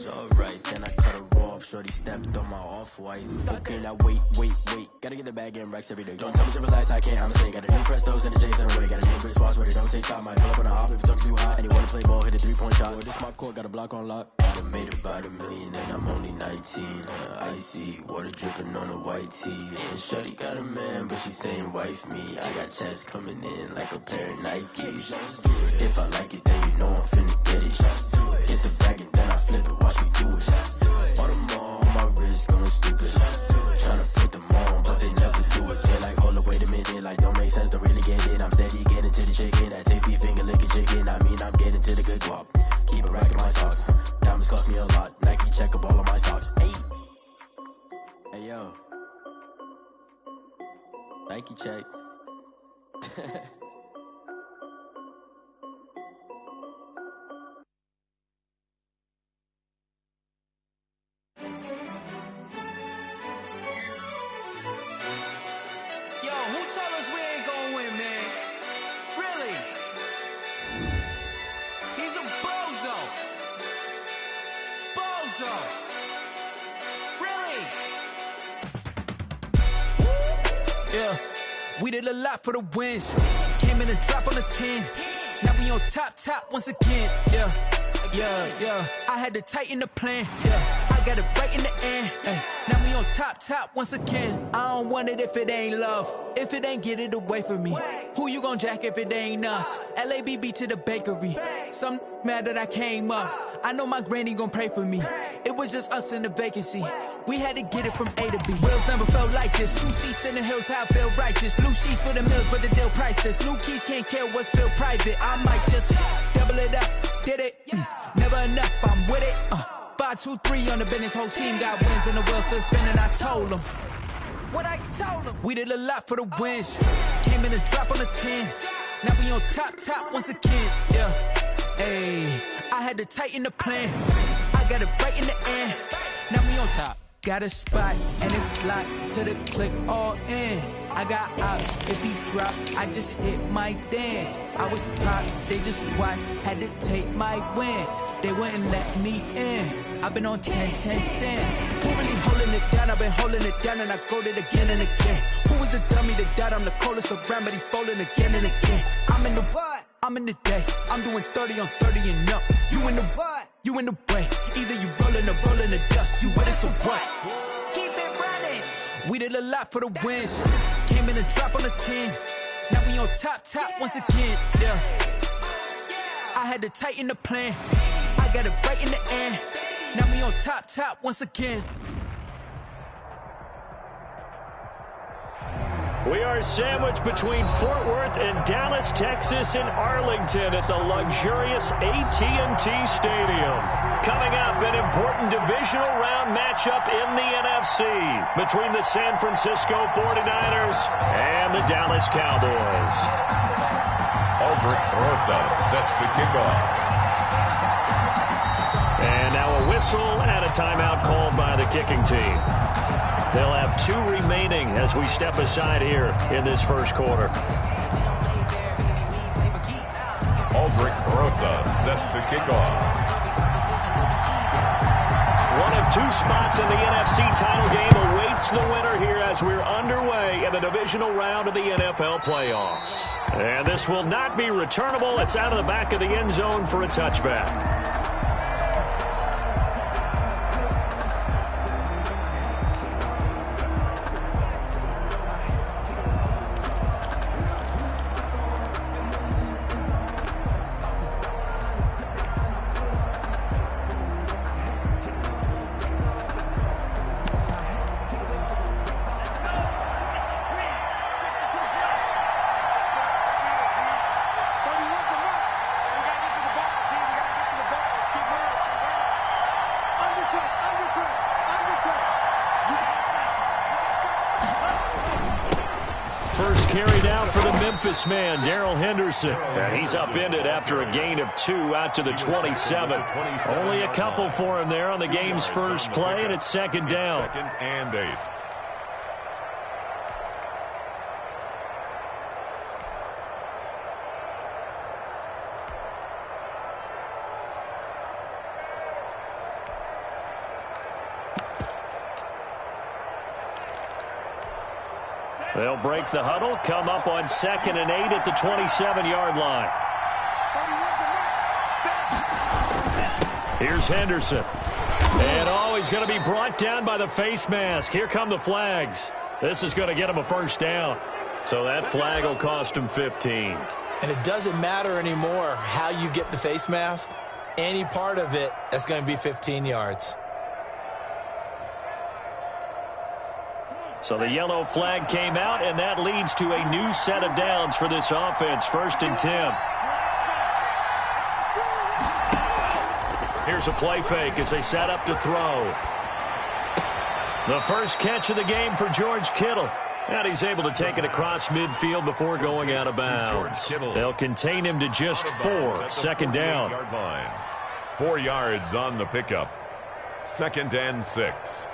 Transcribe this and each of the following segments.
alright, then I cut her off. Shorty stepped on my off-whites. Okay, now wait. Gotta get the bag and racks every day. Don't tell me to relax, I can't, I'm saying. Got a new Prestos and a Jason away. Got a new Chris Fox where they don't take time. Might pull up on a hop if it's talking too hot. And you wanna play ball, hit a 3-point shot. Well, this my court, got a block on lock. I done made about $1 million and I'm only 19. Icy, water dripping on a white tee. And shorty got a man, but she saying wife me. I got checks coming in like a pair of Nikes. If I like it, then you know I'm finna get it. Hit the bag and then I flip it, watch me do it. All them on my wrist going stupid. Tryna put them on, but they never do it. They're like, hold up, wait a minute, like don't make sense, don't really get it. I'm steady getting to the chicken, that tasty finger licking chicken. I mean, I'm getting to the good guap. Keep it racking my socks. Diamonds cost me a lot. Nike check up all of my stocks. Hey yo, Nike check. We did a lot for the wins. Came in and drop on the 10. Now we on top once again. Yeah. I had to tighten the plan. Yeah. I got it right in the end. Now we on top once again. I don't want it if it ain't love. If it ain't, get it away from me. Who you gon' jack if it ain't us? LABB to the bakery. Some mad that I came up. I know my granny gon' pray for me. It was just us in the vacancy. We had to get it from A to B. Wheels never felt like this. 2 seats in the hills, how I feel righteous. Blue sheets for the mills, but the deal priceless. New keys can't care what's still private. I might just double it up. Did it? Never enough, I'm with it. 5, 2, 3 on the business. Whole team got wins and the wheels still spinning. I told them what I told them. We did a lot for the wins. Came in and drop on the 10. Now we on top once again. Yeah. Hey, I had to tighten the plan. I got it right in the end. Now we on top. Got a spot and it's locked to the click all in. I got ops, if he drop, I just hit my dance. I was pop, they just watched, had to take my wins. They wouldn't let me in. I've been on 10 cents. Who really holding it down? I've been holding it down and I go it again and again. Who was the dummy that died? I'm the coldest around, but he folding again and again. I'm in the what? I'm in the day. I'm doing 30 on 30 and up. You in the what? You in the way. Either you rolling or rolling the dust. You with us or what? Keep it running. We did a lot for the wins. Came in and drop on the 10. Now we on top once again. Yeah. I had to tighten the plan. I got it right in the end. Now we on top once again. We are sandwiched between Fort Worth and Dallas, Texas, and Arlington at the luxurious AT&T Stadium. Coming up, an important divisional round matchup in the NFC between the San Francisco 49ers and the Dallas Cowboys. Aldrich Rosa set to kick off. And now a whistle and a timeout called by the kicking team. They'll have 2 remaining as we step aside here in this first quarter. Aldrich Rosa set to kick off. One of 2 spots in the NFC title game awaits the winner here as we're underway in the divisional round of the NFL playoffs. And this will not be returnable. It's out of the back of the end zone for a touchback. First carry down for the Memphis man, Darrell Henderson. And he's upended after a gain of 2 out to the 27. Only a couple for him there on the game's first play, and it's second down. Second and 8. They'll break the huddle, come up on 2nd and 8 at the 27-yard line. Here's Henderson. And, he's going to be brought down by the face mask. Here come the flags. This is going to get him a first down. So that flag will cost him 15. And it doesn't matter anymore how you get the face mask. Any part of it, that's going to be 15 yards. So the yellow flag came out, and that leads to a new set of downs for this offense. 1st and 10. Here's a play fake as they set up to throw. The first catch of the game for George Kittle. And he's able to take it across midfield before going out of bounds. They'll contain him to just 4. 2nd down. 4 yards on the pickup. 2nd and 6.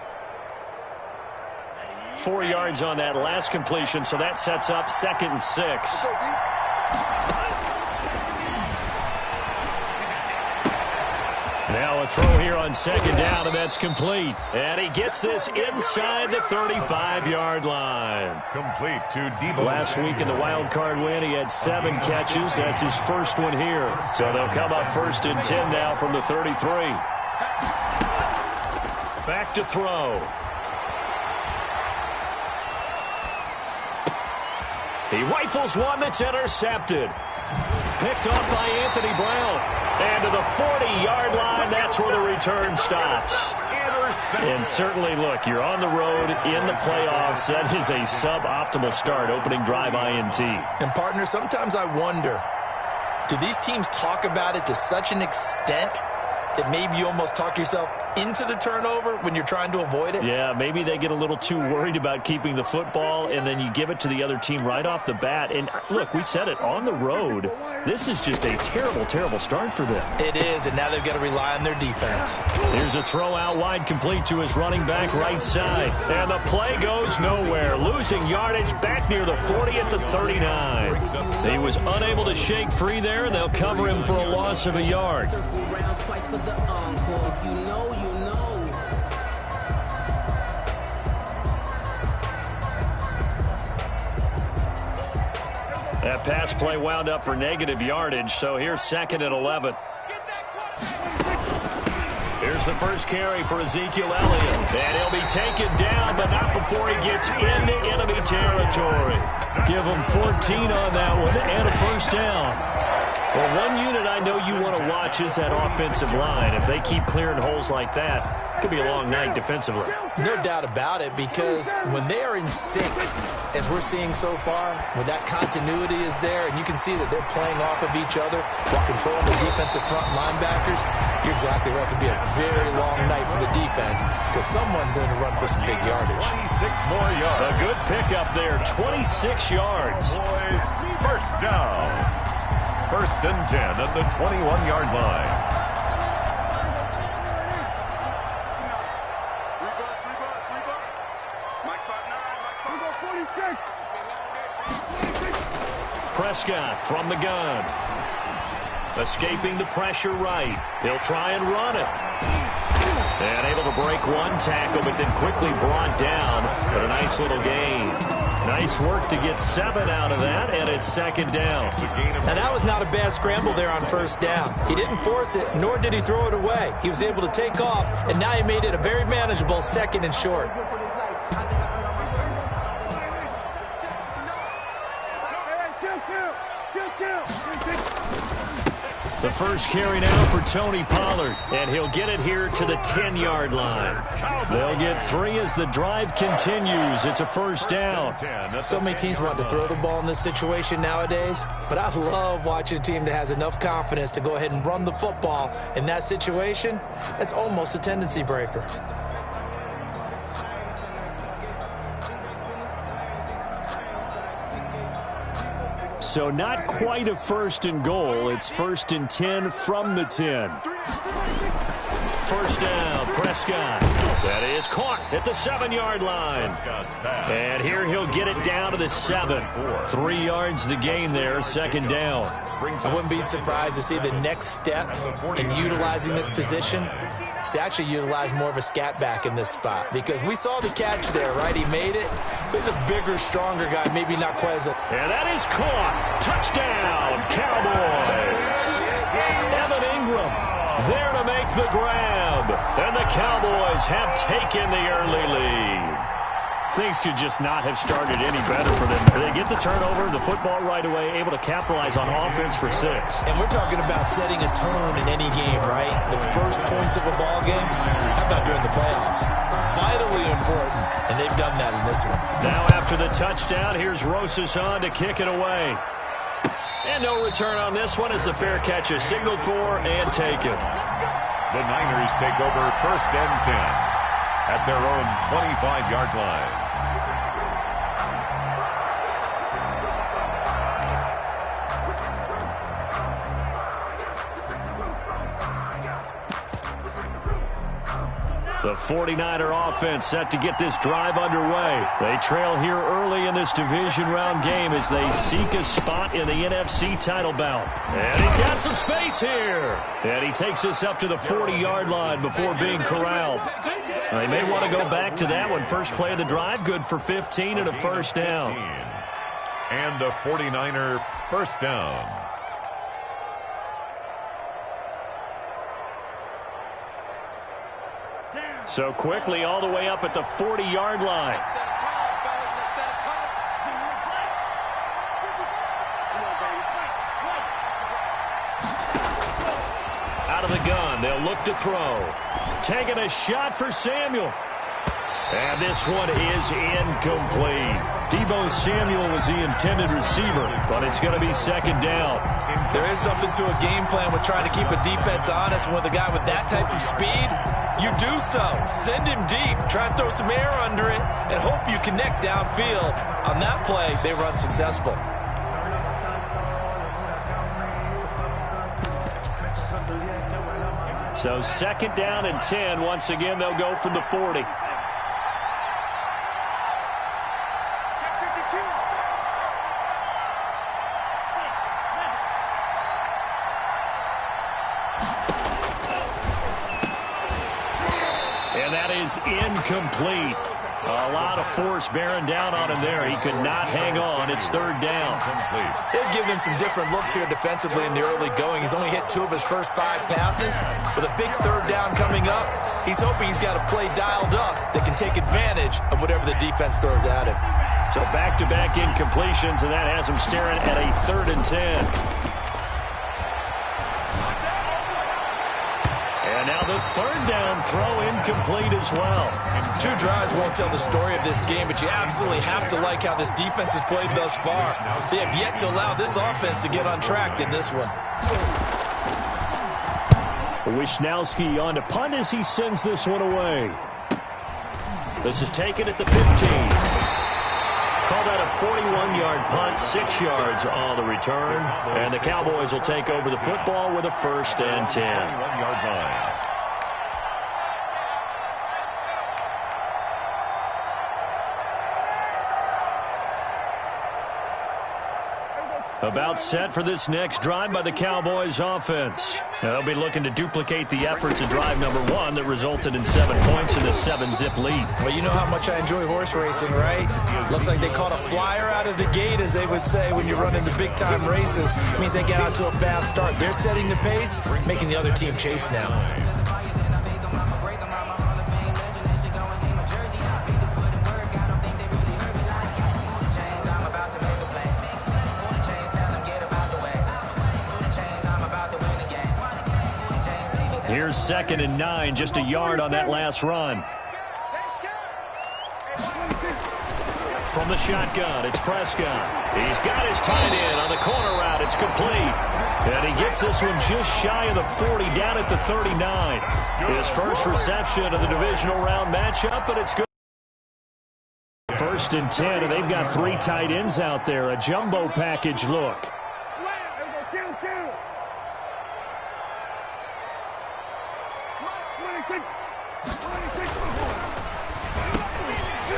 4 yards on that last completion, so that sets up 2nd and 6. Now a throw here on 2nd down, and that's complete. And he gets this inside the 35-yard line. Complete to Debo. Last week in the wild card win, he had 7 catches. That's his first one here. So they'll come up 1st and 10 now from the 33. Back to throw. He rifles one that's intercepted. Picked off by Anthony Brown. And to the 40-yard line, that's where the return stops. And certainly, look, you're on the road in the playoffs. That is a suboptimal start, opening drive INT. And, partner, sometimes I wonder, do these teams talk about it to such an extent that maybe you almost talk yourself into the turnover when you're trying to avoid it? Yeah, maybe they get a little too worried about keeping the football, and then you give it to the other team right off the bat. And, look, we said it, on the road, this is just a terrible, terrible start for them. It is, and now they've got to rely on their defense. Here's a throw out wide, complete to his running back right side. And the play goes nowhere. Losing yardage back near the 40 at the 39. He was unable to shake free there, and they'll cover him for a loss of a yard. Twice for the encore. If you know, you know. That pass play wound up for negative yardage, so here's 2nd and 11. Here's the first carry for Ezekiel Elliott. And he'll be taken down, but not before he gets into enemy territory. Give him 14 on that one and a first down. Well, one unit I know you want to watch is that offensive line. If they keep clearing holes like that, it could be a long night defensively. No doubt about it, because when they are in sync, as we're seeing so far, when that continuity is there, and you can see that they're playing off of each other while controlling the defensive front linebackers, you're exactly right. It could be a very long night for the defense because someone's going to run for some big yardage. 26 more yards. A good pickup there, 26 yards. Boys, first down. 1st and 10 at the 21-yard line. Prescott from the gun. Escaping the pressure right. He'll try and run it. And able to break one tackle, but then quickly brought down. But a nice little gain. Nice work to get 7 out of that, and it's 2nd down. And that was not a bad scramble there on 1st down. He didn't force it, nor did he throw it away. He was able to take off, and now he made it a very manageable 2nd and short. The first carry now for Tony Pollard, and he'll get it here to the 10-yard line. They'll get 3 as the drive continues. It's a first down. So many teams want to throw the ball in this situation nowadays, but I love watching a team that has enough confidence to go ahead and run the football in that situation. That's almost a tendency breaker. So not quite a 1st and goal. It's 1st and 10 from the 10. First down, Prescott. That is caught at the 7-yard line. And here he'll get it down to the 7. 3 yards the gain there, 2nd down. I wouldn't be surprised to see the next step in utilizing this position is to actually utilize more of a scat back in this spot, because we saw the catch there, right? He made it. He's a bigger, stronger guy, maybe not quite as a... And that is caught. Touchdown, Cowboys. Evan Ingram there to make the grab. And the Cowboys have taken the early lead. Things could just not have started any better for them. They get the turnover, the football right away, able to capitalize on offense for 6. And we're talking about setting a tone in any game, right? The first points of a ball game, how about during the playoffs? Vitally important, and they've done that in this one. Now after the touchdown, here's Rosas on to kick it away. And no return on this one as the fair catch is signaled for and taken. The Niners take over 1st and 10 at their own 25-yard line. The 49er offense set to get this drive underway. They trail here early in this division round game as they seek a spot in the NFC title bout. And he's got some space here. And he takes us up to the 40-yard line before being corralled. They may want to go back to that one. First play of the drive, good for 15 and a first down. And a 49er first down. So quickly all the way up at the 40-yard line. Out of the gun, they'll look to throw. Taking a shot for Samuel. And this one is incomplete. Deebo Samuel was the intended receiver, but it's going to be second down. There is something to a game plan with trying to keep a defense honest. With a guy with that type of speed, you do so. Send him deep. Try and throw some air under it and hope you connect downfield. On that play, they were unsuccessful. So second down and 10. Once again, they'll go from the 40. And that is incomplete. A lot of force bearing down on him there. He could not hang on. It's third down. They've given him some different looks here defensively in the early going. He's only hit 2 of his first 5 passes. With a big third down coming up, he's hoping he's got a play dialed up that can take advantage of whatever the defense throws at him. So back-to-back incompletions, and that has him staring at a 3rd and 10. And now the 3rd down throw incomplete as well. 2 drives won't tell the story of this game, but you absolutely have to like how this defense has played thus far. They have yet to allow this offense to get on track in this one. Wisnowski on to punt as he sends this one away. This is taken at the 15. Call that a 41-yard punt, 6 yards on the return. And the Cowboys will take over the football with a 1st and 10. 1-yard line. About set for this next drive by the Cowboys offense. They'll be looking to duplicate the efforts of drive number 1 that resulted in 7 points in a 7-zip lead. Well, you know how much I enjoy horse racing, right? Looks like they caught a flyer out of the gate, as they would say when you're running the big-time races. It means they get out to a fast start. They're setting the pace, making the other team chase now. Here's 2nd and 9, just a yard on that last run. From the shotgun, it's Prescott. He's got his tight end on the corner route. It's complete. And he gets this one just shy of the 40, down at the 39. His first reception of the divisional round matchup, but it's good. 1st and 10, and they've got 3 tight ends out there. A jumbo package look.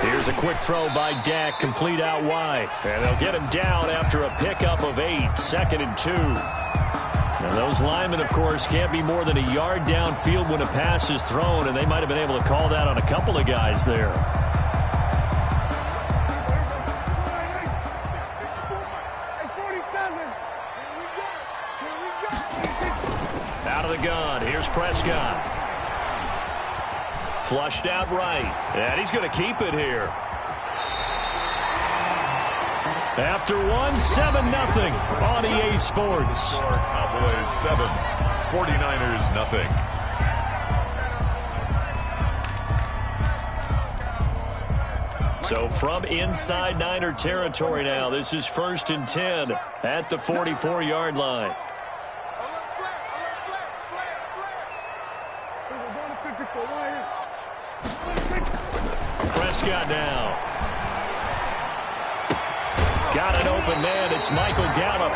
Here's a quick throw by Dak, complete out wide. And they'll get him down after a pickup of 8, 2nd and 2. And those linemen, of course, can't be more than a yard downfield when a pass is thrown, and they might have been able to call that on a couple of guys there. Out of the gun, here's Prescott. Flushed out right, and he's going to keep it here. After one, 7-0 on EA Sports. Cowboys 7, 49ers nothing. So from inside Niner territory now, this is 1st and 10 at the 44-yard line. Prescott now. Got an open man. It's Michael Gallup.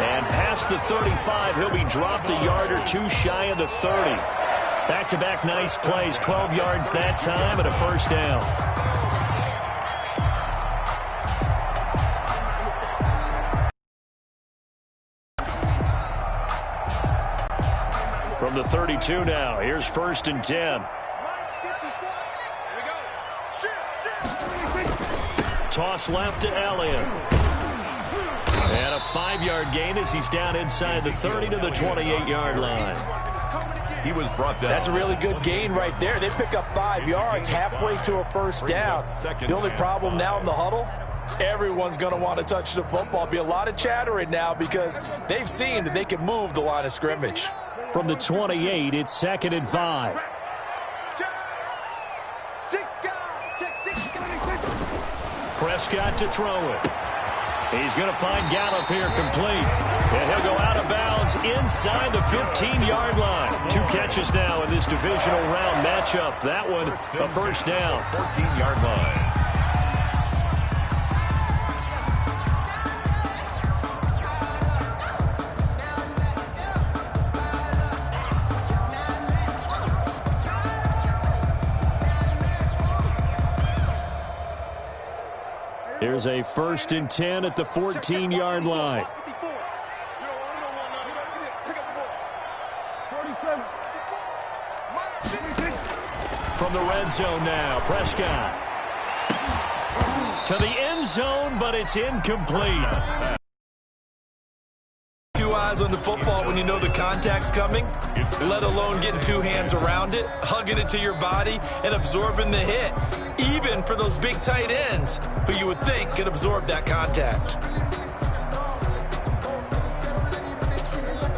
And past the 35, he'll be dropped a yard or two shy of the 30. Back-to-back nice plays. 12 yards that time and a first down. From the 32 now, here's 1st and 10. Toss left to Elliott. And a 5-yard gain as he's down inside the 30 to the 28-yard line. He was brought down. That's a really good gain right there. They pick up 5 yards halfway to a first down. The only problem now in the huddle, everyone's going to want to touch the football. Be a lot of chattering now because they've seen that they can move the line of scrimmage. From the 28, it's 2nd and 5. Prescott to throw it. He's going to find Gallup here complete. And he'll go out of bounds inside the 15-yard line. 2 catches now in this divisional round matchup. That one, a first down. 14-yard line. Here's a 1st and 10 at the 14-yard line. From the red zone now, Prescott. To the end zone, but it's incomplete. 2 eyes on the football when you know the contact's coming, let alone getting 2 hands around it, hugging it to your body, and absorbing the hit. Even for those big tight ends who you would think could absorb that contact.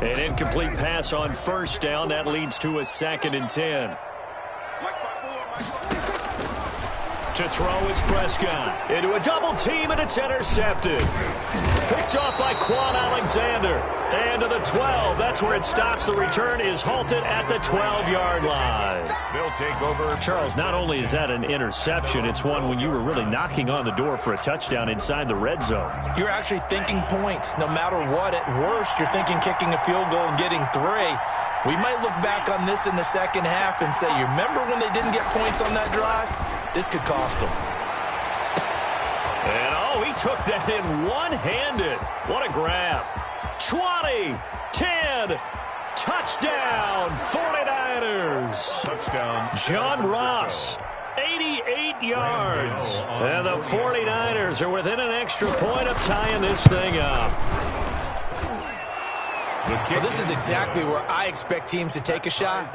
An incomplete pass on first down. That leads to a 2nd and 10. To throw is Prescott. Into a double team, and it's intercepted. Picked off by Quan Alexander. And to the 12. That's where it stops. The return is halted at the 12-yard line. They'll take over. Charles, not only is that an interception, it's one when you were really knocking on the door for a touchdown inside the red zone. You're actually thinking points. No matter what, at worst, you're thinking kicking a field goal and getting 3. We might look back on this in the second half and say, you remember when they didn't get points on that drive? This could cost them. And, oh, he took that in one-handed. What a grab. 20, 10, touchdown, 49ers. Touchdown. John Ross, 88 yards. And the 49ers are within an extra point of tying this thing up. Well, this is exactly where I expect teams to take a shot.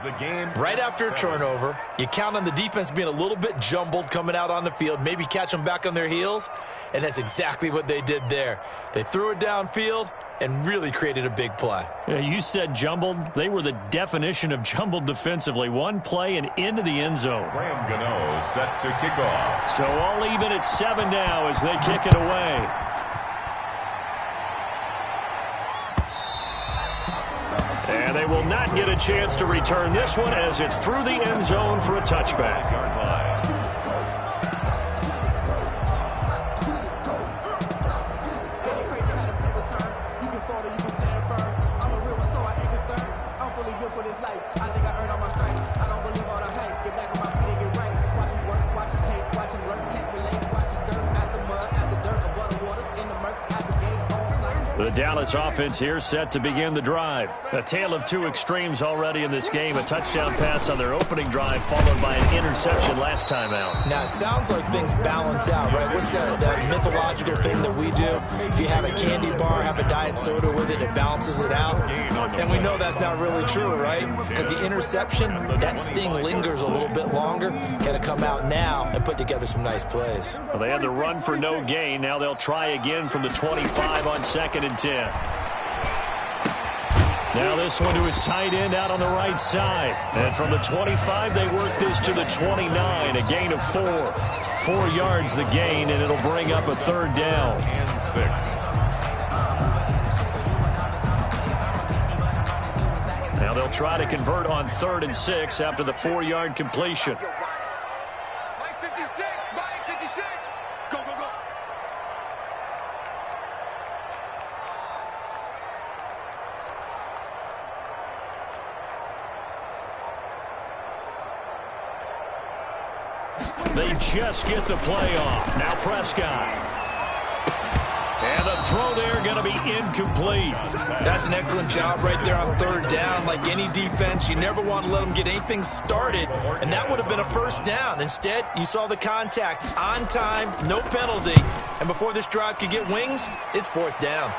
Right after a turnover, you count on the defense being a little bit jumbled coming out on the field, maybe catch them back on their heels, and that's exactly what they did there. They threw it downfield and really created a big play. Yeah, you said jumbled. They were the definition of jumbled defensively. One play and into the end zone. Graham Gano set to kick off. So all even at 7 now as they kick it away. And they will not get a chance to return this one as it's through the end zone for a touchback. The Dallas offense here set to begin the drive. A tale of two extremes already in this game. A touchdown pass on their opening drive followed by an interception last time out. Now, it sounds like things balance out, right? What's that mythological thing that we do? If you have a candy bar, have a diet soda with it, it balances it out. And we know that's not really true, right? Because the interception, that sting lingers a little bit longer. Got to come out now and put together some nice plays. Well, they had the run for no gain. Now they'll try again from the 25 on 2nd and 10. Now this one to his tight end out on the right side. And from the 25, they work this to the 29, a gain of 4. 4 yards the gain, and it'll bring up a 3rd down. And 6. Now they'll try to convert on 3rd and 6 after the 4-yard completion. They just get the play off. Now Prescott. And the throw there going to be incomplete. That's an excellent job right there on 3rd down. Like any defense, you never want to let them get anything started, and that would have been a 1st down. Instead, you saw the contact on time, no penalty, and before this drive could get wings, it's 4th down.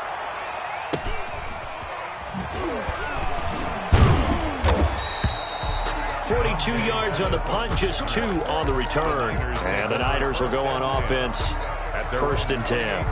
.42 yards on the punt, just 2 on the return. And the Niners will go on offense at 1st and 10.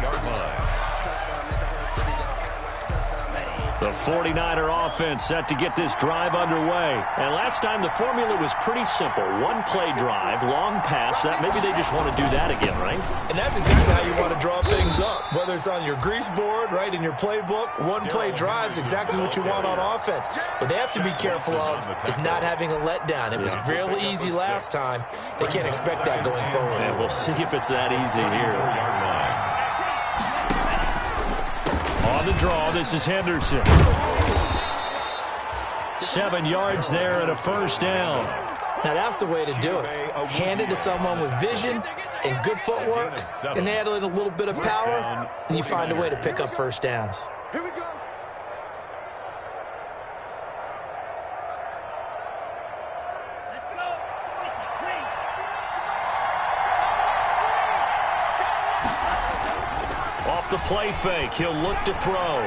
The 49er offense set to get this drive underway. And last time the formula was pretty simple. 1-play drive, long pass. That maybe they just want to do that again, right? And that's exactly how you want to draw things up. Whether it's on your grease board, right, in your playbook, 1-play drive is exactly what you want on offense. What they have to be careful of is not having a letdown. It was real easy last time. They can't expect that going forward. And we'll see if it's that easy here. On the draw, this is Henderson. 7 yards there and a 1st down. Now that's the way to do it. Hand it to someone with vision and good footwork, and add in a little bit of power, and you find a way to pick up 1st downs. Here we go. The play fake. He'll look to throw.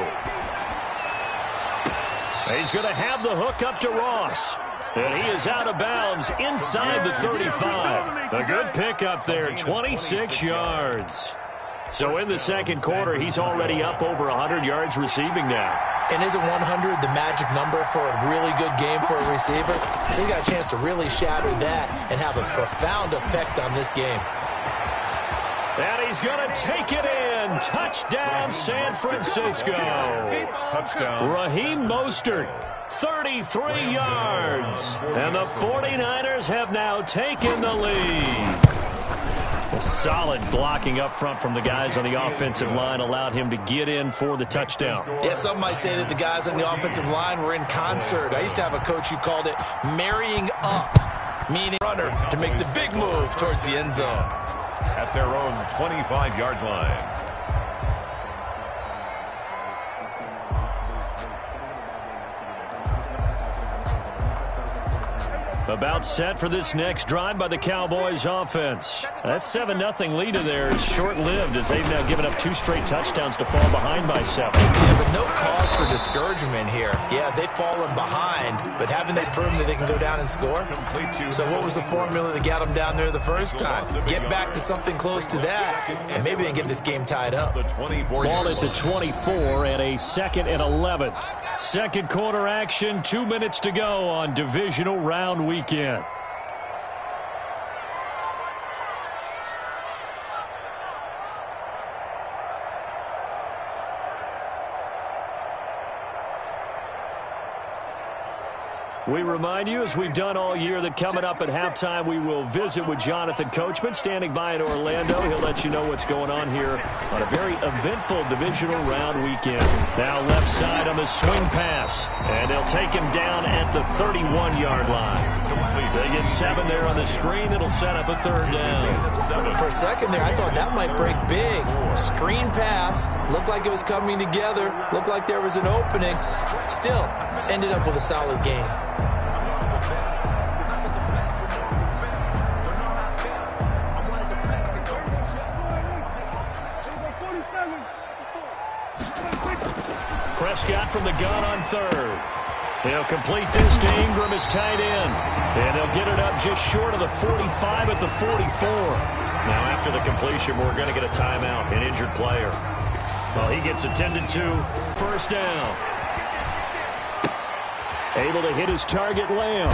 He's going to have the hook up to Ross. And he is out of bounds inside the 35. A good pickup there, 26 yards. So in the 2nd quarter, he's already up over 100 yards receiving now. And isn't 100 the magic number for a really good game for a receiver? So he got a chance to really shatter that and have a profound effect on this game. And he's going to take it in. Touchdown, San Francisco. Touchdown. Raheem Mostert, 33 yards. And the 49ers have now taken the lead. A solid blocking up front from the guys on the offensive line allowed him to get in for the touchdown. Yeah, some might say that the guys on the offensive line were in concert. I used to have a coach who called it marrying up, meaning runner to make the big move towards the end zone. At their own 25-yard line. About set for this next drive by the Cowboys offense. That 7-0 lead of theirs short-lived as they've now given up 2 straight touchdowns to fall behind by 7. Yeah, but no cause for discouragement here. Yeah, they've fallen behind, but haven't they proven that they can go down and score? So what was the formula that got them down there the first time? Get back to something close to that, and maybe they can get this game tied up. Ball at the 24 and a 2nd and 11. 2nd quarter action, 2 minutes to go on divisional round weekend. We remind you, as we've done all year, that coming up at halftime, we will visit with Jonathan Coachman, standing by in Orlando. He'll let you know what's going on here on a very eventful divisional round weekend. Now left side on the swing pass, and they'll take him down at the 31-yard line. The They get 7 there on the screen. It'll set up a 3rd down. For a second there, I thought that might break big. Screen pass. Looked like it was coming together. Looked like there was an opening. Still, ended up with a solid game. Prescott from the gun on 3rd. He'll complete this to Ingram as tight end. And they'll get it up just short of the 45 at the 44. Now after the completion, we're going to get a timeout, an injured player. Well, he gets attended to. 1st down. Able to hit his target, Lamb.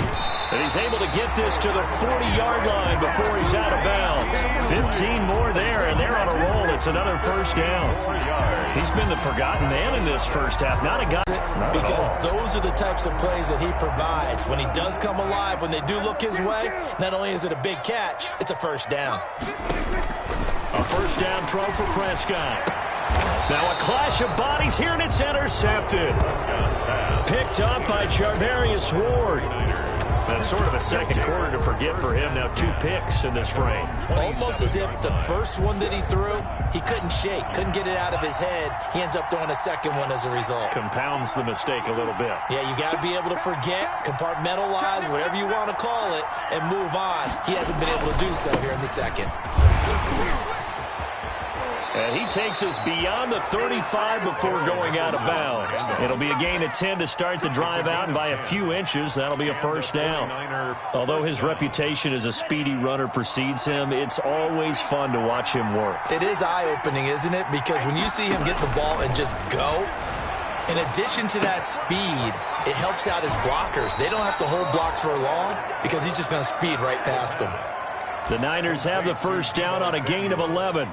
And he's able to get this to the 40-yard line before he's out of bounds. 15 more there, and they're on a roll. It's another 1st down. He's been the forgotten man in this first half. Not a guy. Because those are the types of plays that he provides. When he does come alive, when they do look his way, not only is it a big catch, it's a 1st down. A 1st down throw for Prescott. Now a clash of bodies here, and it's intercepted. Picked up by Charvarius Ward. That's sort of a second quarter to forget for him. Now 2 picks in this frame. Almost as if the first one that he threw, he couldn't shake, couldn't get it out of his head. He ends up throwing a second one as a result. Compounds the mistake a little bit. Yeah, you got to be able to forget, compartmentalize, whatever you want to call it, and move on. He hasn't been able to do so here in the second. And he takes us beyond the 35 before going out of bounds. It'll be a gain of 10 to start the drive out, and by a few inches, that'll be a 1st down. Although his reputation as a speedy runner precedes him, it's always fun to watch him work. It is eye-opening, isn't it? Because when you see him get the ball and just go, in addition to that speed, it helps out his blockers. They don't have to hold blocks for long because he's just going to speed right past them. The Niners have the 1st down on a gain of 11.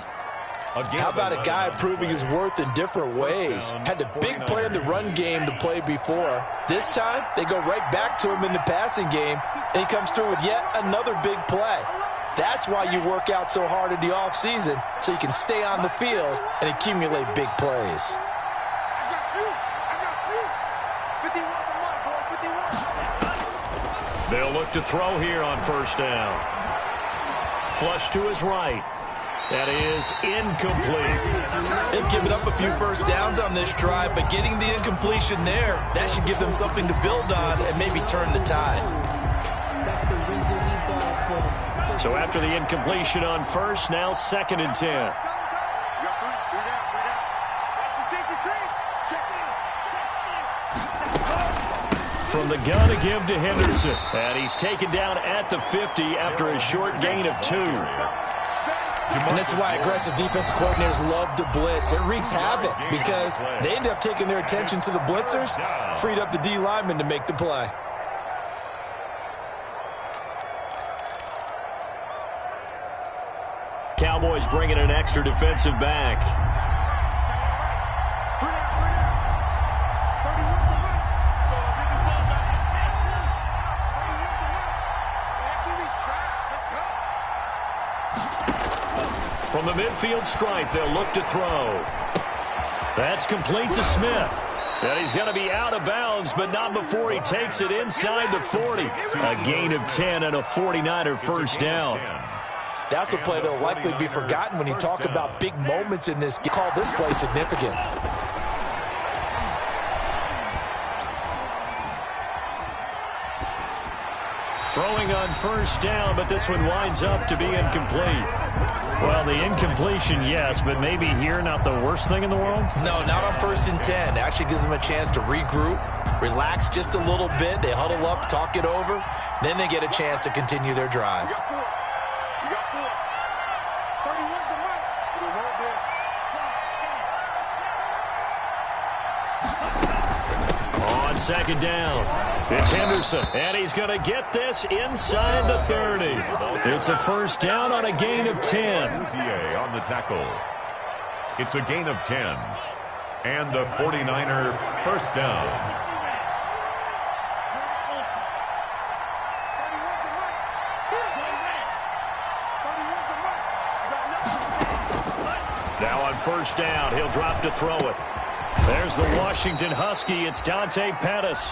How about a guy proving his worth in different ways? Had a big play in the run game the play before. This time, they go right back to him in the passing game, and he comes through with yet another big play. That's why you work out so hard in the offseason, so you can stay on the field and accumulate big plays. They'll look to throw here on 1st down. Flush to his right. That is incomplete. They've given up a few 1st downs on this drive, but getting the incompletion there, that should give them something to build on and maybe turn the tide. That's the reason we ball for. So after the incompletion on 1st, now 2nd and 10. From the gun to give to Henderson. And he's taken down at the 50 after a short gain of 2. And this is why aggressive defensive coordinators love to blitz. It wreaks havoc because they end up taking their attention to the blitzers, freed up the D lineman to make the play. Cowboys bringing an extra defensive back. From the midfield stripe, they'll look to throw. That's complete to Smith. And he's going to be out of bounds, but not before he takes it inside the 40. A gain of 10 and a 49er 1st down. That's a play that will likely be forgotten when you talk about big moments in this game. Call this play significant. Throwing on 1st down, but this one winds up to be incomplete. Well, the incompletion, yes, but maybe here not the worst thing in the world? No, not on 1st and 10. It actually gives them a chance to regroup, relax just a little bit. They huddle up, talk it over. Then they get a chance to continue their drive. On 2nd down. It's Henderson, and he's going to get this inside the 30. It's a 1st down on a gain of 10. On the tackle. It's a gain of 10. And a 49er 1st down. Now on 1st down, he'll drop to throw it. There's the Washington Husky. It's Dante Pettis.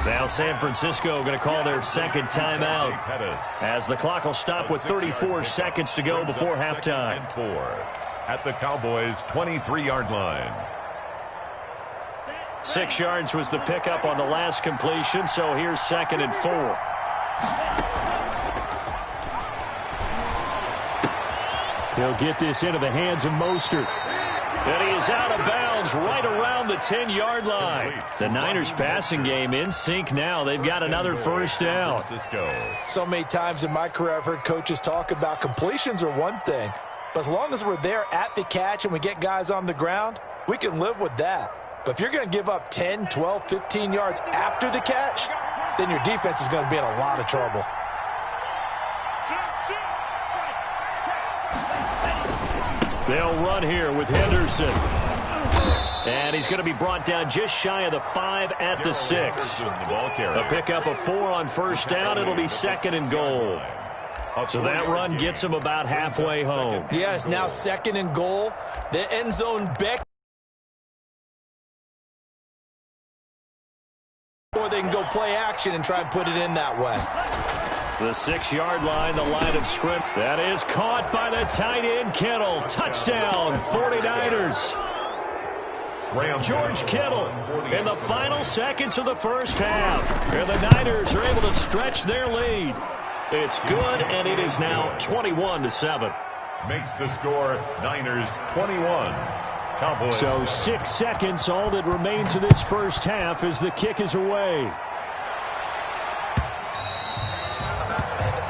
Now San Francisco going to call their second timeout as the clock will stop with 34 seconds to go before halftime. At the Cowboys' 23-yard line. 6 yards was the pickup on the last completion, so here's 2nd and 4. He'll get this into the hands of Mostert. And he is out of bounds right around the 10-yard line. The Niners passing game in sync now. They've got another first down. So many times in my career I've heard coaches talk about completions are one thing, but as long as we're there at the catch and we get guys on the ground, we can live with that. But if you're going to give up 10, 12, 15 yards after the catch, then your defense is going to be in a lot of trouble. They'll run here with Henderson. And he's going to be brought down just shy of the 5 at the 6. A pickup of 4 on first down. It'll be 2nd and goal. So that run gets him about halfway home. Yeah, it's now 2nd and goal. The end zone back. Or they can go play action and try and put it in that way. The 6-yard line, the line of scrimmage. That is caught by the tight end, Kittle. Touchdown, 49ers. George Kittle in the final seconds of the first half. And the Niners are able to stretch their lead. It's good, and it is now 21-7. Makes the score Niners 21. Cowboys. So 6 seconds, all that remains of this first half as the kick is away.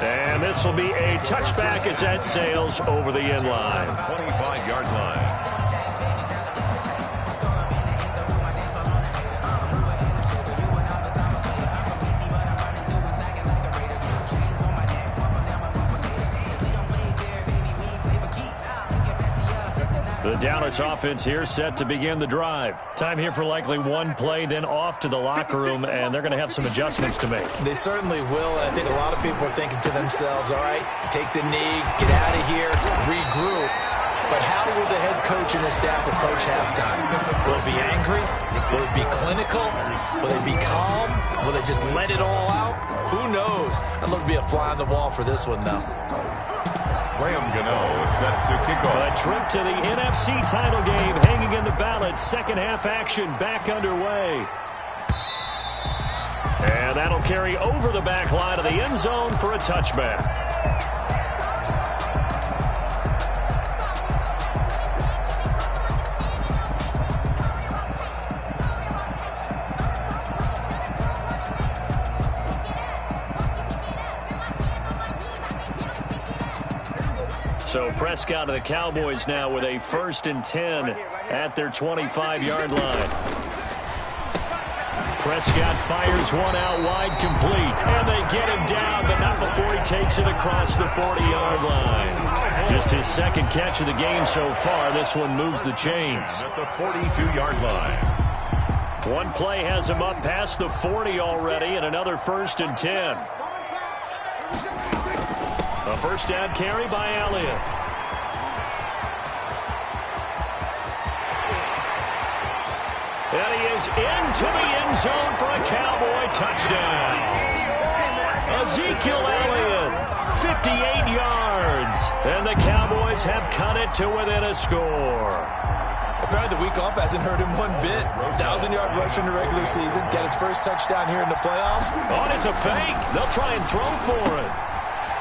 And this will be a touchback as that sails over the end line. 25-yard line. The Dallas offense here set to begin the drive. Time here for likely one play, then off to the locker room, and they're going to have some adjustments to make. They certainly will, and I think a lot of people are thinking to themselves, all right, take the knee, get out of here, regroup. But how will the head coach and his staff approach halftime? Will it be angry? Will it be clinical? Will they be calm? Will they just let it all out? Who knows? I'd love to be a fly on the wall for this one, though. Graham Gano set to kick off. A trip to the NFC title game hanging in the balance. Second half action back underway. And that'll carry over the back line of the end zone for a touchback. So Prescott of the Cowboys now with a 1st and 10 at their 25-yard line. Prescott fires one out wide, complete. And they get him down, but not before he takes it across the 40-yard line. Just his 2nd catch of the game so far. This one moves the chains. At the 42-yard line. One play has him up past the 40 already, and another 1st and 10. A first down carry by Elliott. And he is into the end zone for a Cowboy touchdown. Ezekiel Elliott, 58 yards. And the Cowboys have cut it to within a score. Apparently the week off hasn't hurt him one bit. 1,000-yard rush in the regular season. Got his first touchdown here in the playoffs. Oh, and it's a fake. They'll try and throw for it.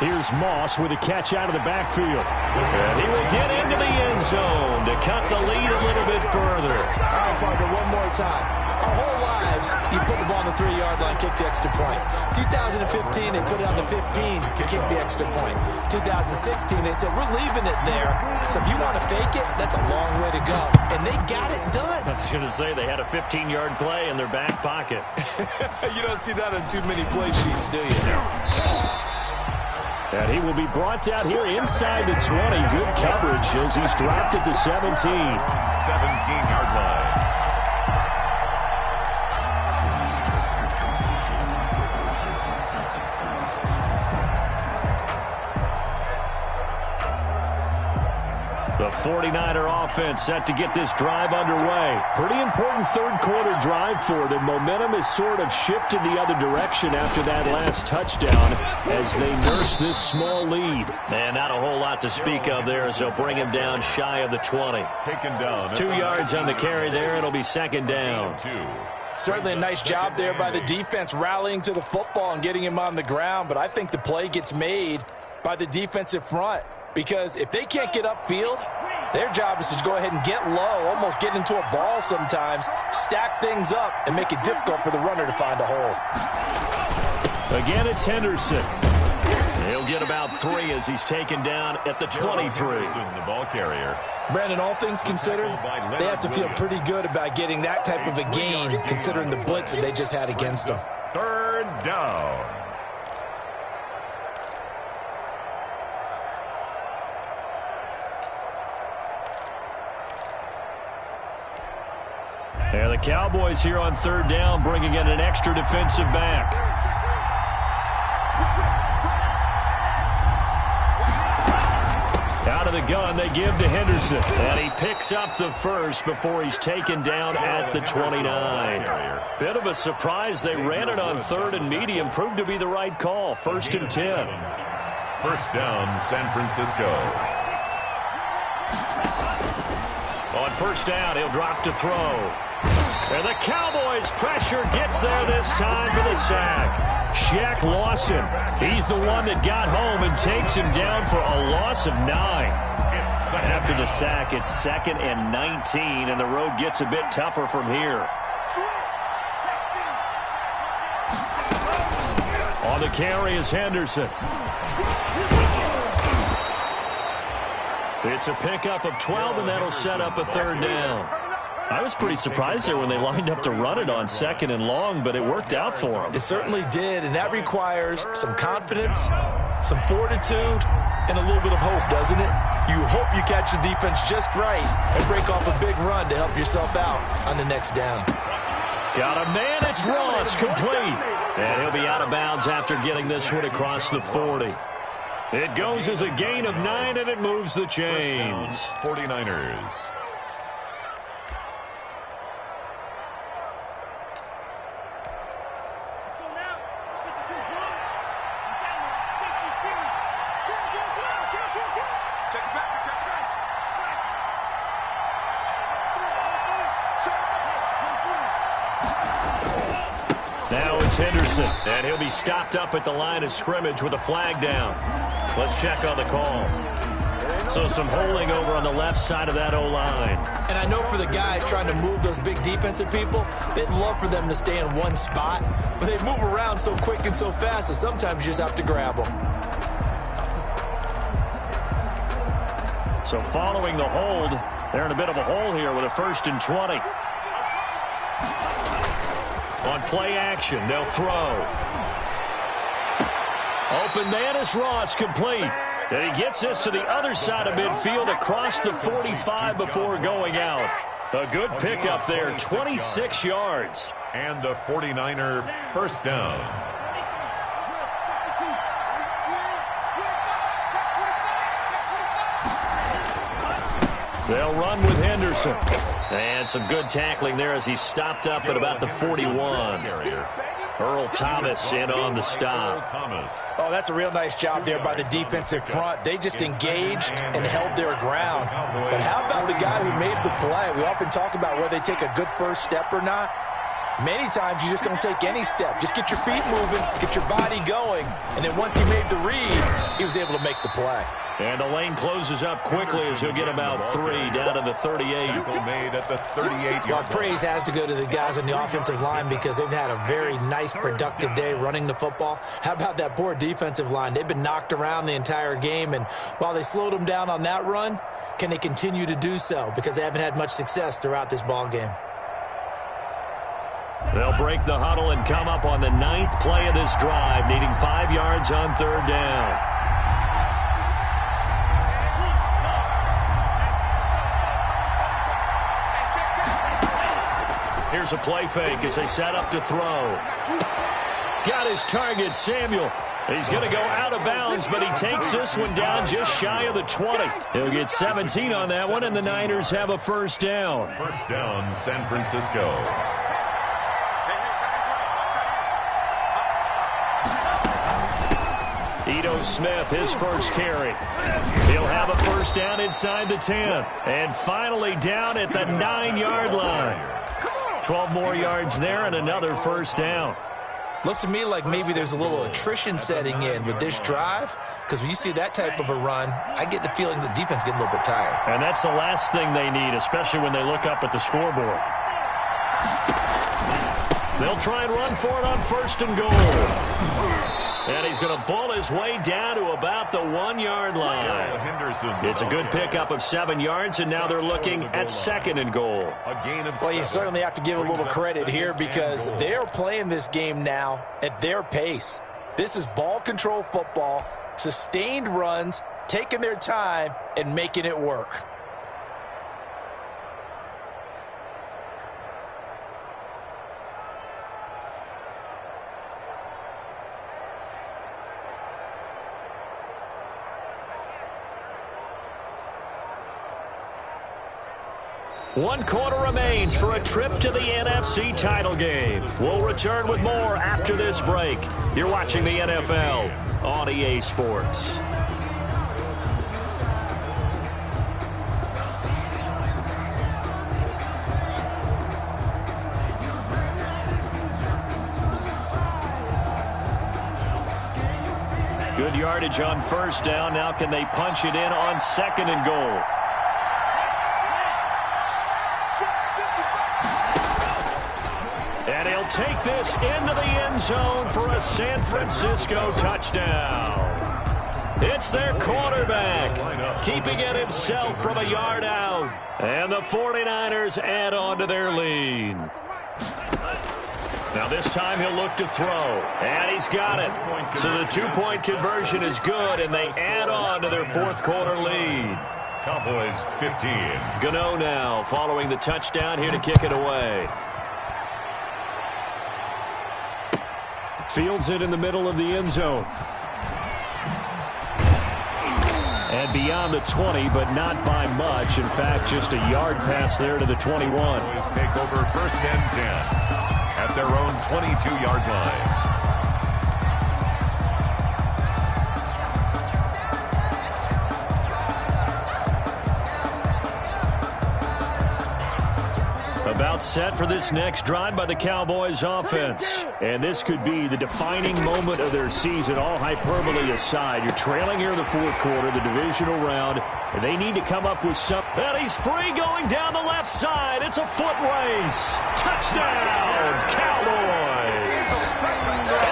Here's Moss with a catch out of the backfield. And he will get into the end zone to cut the lead a little bit further. All right, partner, one more time. Our whole lives, you put the ball on the 3-yard line, kick the extra point. 2015, they put it on the 15 to kick the extra point. 2016, they said, we're leaving it there. So if you want to fake it, that's a long way to go. And they got it done. I was going to say they had a 15-yard play in their back pocket. You don't see that on too many play sheets, do you? And he will be brought down here inside the 20. Good coverage as he's dropped at the 17. 17-yard line. The 49er offense set to get this drive underway. Pretty important third-quarter drive for them. Momentum has sort of shifted the other direction after that last touchdown as they nurse this small lead. And not a whole lot to speak of there as they'll bring him down shy of the 20. Taken down. 2 yards on the carry there. It'll be second down. Certainly a nice job there by the defense rallying to the football and getting him on the ground. But I think the play gets made by the defensive front. Because if they can't get upfield, their job is to go ahead and get low, almost get into a ball sometimes, stack things up, and make it difficult for the runner to find a hole. Again, it's Henderson. He'll get about 3 as he's taken down at the 23. The ball carrier. Brandon, all things considered, they have to feel pretty good about getting that type of a gain, considering the blitz that they just had against them. Third down. And the Cowboys here on third down, bringing in an extra defensive back. Out of the gun, they give to Henderson. And he picks up the first before he's taken down at the 29. Bit of a surprise. They ran it on third and medium. Proved to be the right call. 1st and 10. First down, San Francisco. On first down, he'll drop to throw. And the Cowboys' pressure gets there this time for the sack. Shaq Lawson, he's the one that got home and takes him down for a loss of 9. After the sack, it's 2nd and 19, and the road gets a bit tougher from here. On the carry is Henderson. It's a pickup of 12, and that'll set up a third down. I was pretty surprised there when they lined up to run it on 2nd and long, but it worked out for them. It certainly did, and that requires some confidence, some fortitude, and a little bit of hope, doesn't it? You hope you catch the defense just right and break off a big run to help yourself out on the next down. Got a man, it's Ross, complete. And he'll be out of bounds after getting this one across the 40. It goes as a gain of 9, and it moves the chains. 49ers. Now it's Henderson, and he'll be stopped up at the line of scrimmage with a flag down. Let's check on the call. So some holding over on the left side of that O-line. And I know for the guys trying to move those big defensive people, they'd love for them to stay in one spot, but they move around so quick and so fast that sometimes you just have to grab them. So following the hold, they're in a bit of a hole here with a 1st and 20. On play action, they'll throw. Open man is Ross, complete. And he gets this to the other side of midfield across the 45 before going out. A good pickup there, 26 yards. And a 49er first down. They'll run with Henderson. And some good tackling there as he stopped up at about the 41. Earl Thomas in on the stop. Oh, that's a real nice job there by the defensive front. They just engaged and held their ground. But how about the guy who made the play? We often talk about whether they take a good first step or not. Many times you just don't take any step. Just get your feet moving, get your body going, and then once he made the read, he was able to make the play. And the lane closes up quickly as he'll get about 3 down to the 38. Made at the 38. Well, praise has to go to the guys on the offensive line because they've had a very nice, productive day running the football. How about that poor defensive line? They've been knocked around the entire game, and while they slowed them down on that run, can they continue to do so? Because they haven't had much success throughout this ball game. They'll break the huddle and come up on the 9th play of this drive, needing 5 yards on third down. Here's a play fake as they set up to throw. Got his target, Samuel. He's going to go out of bounds, but he takes this one down just shy of the 20. He'll get 17 on that one, and the Niners have a first down. First down, San Francisco. Ito Smith, his first carry. He'll have a first down inside the 10. And finally down at the 9-yard line. 12 more yards there and another first down. Looks to me like maybe there's a little attrition setting in with this drive, because when you see that type of a run, I get the feeling the defense getting a little bit tired. And that's the last thing they need, especially when they look up at the scoreboard. They'll try and run for it on first and goal. And he's going to bull his way down to about the 1-yard line. It's a good pickup of 7 yards, and now they're looking at second and goal. Well, you certainly have to give a little credit here because they're playing this game now at their pace. This is ball control football, sustained runs, taking their time, and making it work. One quarter remains for a trip to the NFC title game. We'll return with more after this break. You're watching the NFL on EA Sports. Good yardage on first down. Now can they punch it in on second and goal? And he'll take this into the end zone for a San Francisco touchdown. It's their quarterback, keeping it himself from a yard out. And the 49ers add on to their lead. Now this time he'll look to throw. And he's got it. So the two-point conversion is good, and they add on to their fourth quarter lead. Cowboys 15. Gano now following the touchdown here to kick it away. Fields it in the middle of the end zone. And beyond the 20, but not by much. In fact, just a yard pass there to the 21. Cowboys take over first and 10 at their own 22-yard line. About set for this next drive by the Cowboys offense. And this could be the defining moment of their season, all hyperbole aside. You're trailing here in the fourth quarter, the divisional round, and they need to come up with something. And he's free going down the left side. It's a foot race. Touchdown, Cowboys.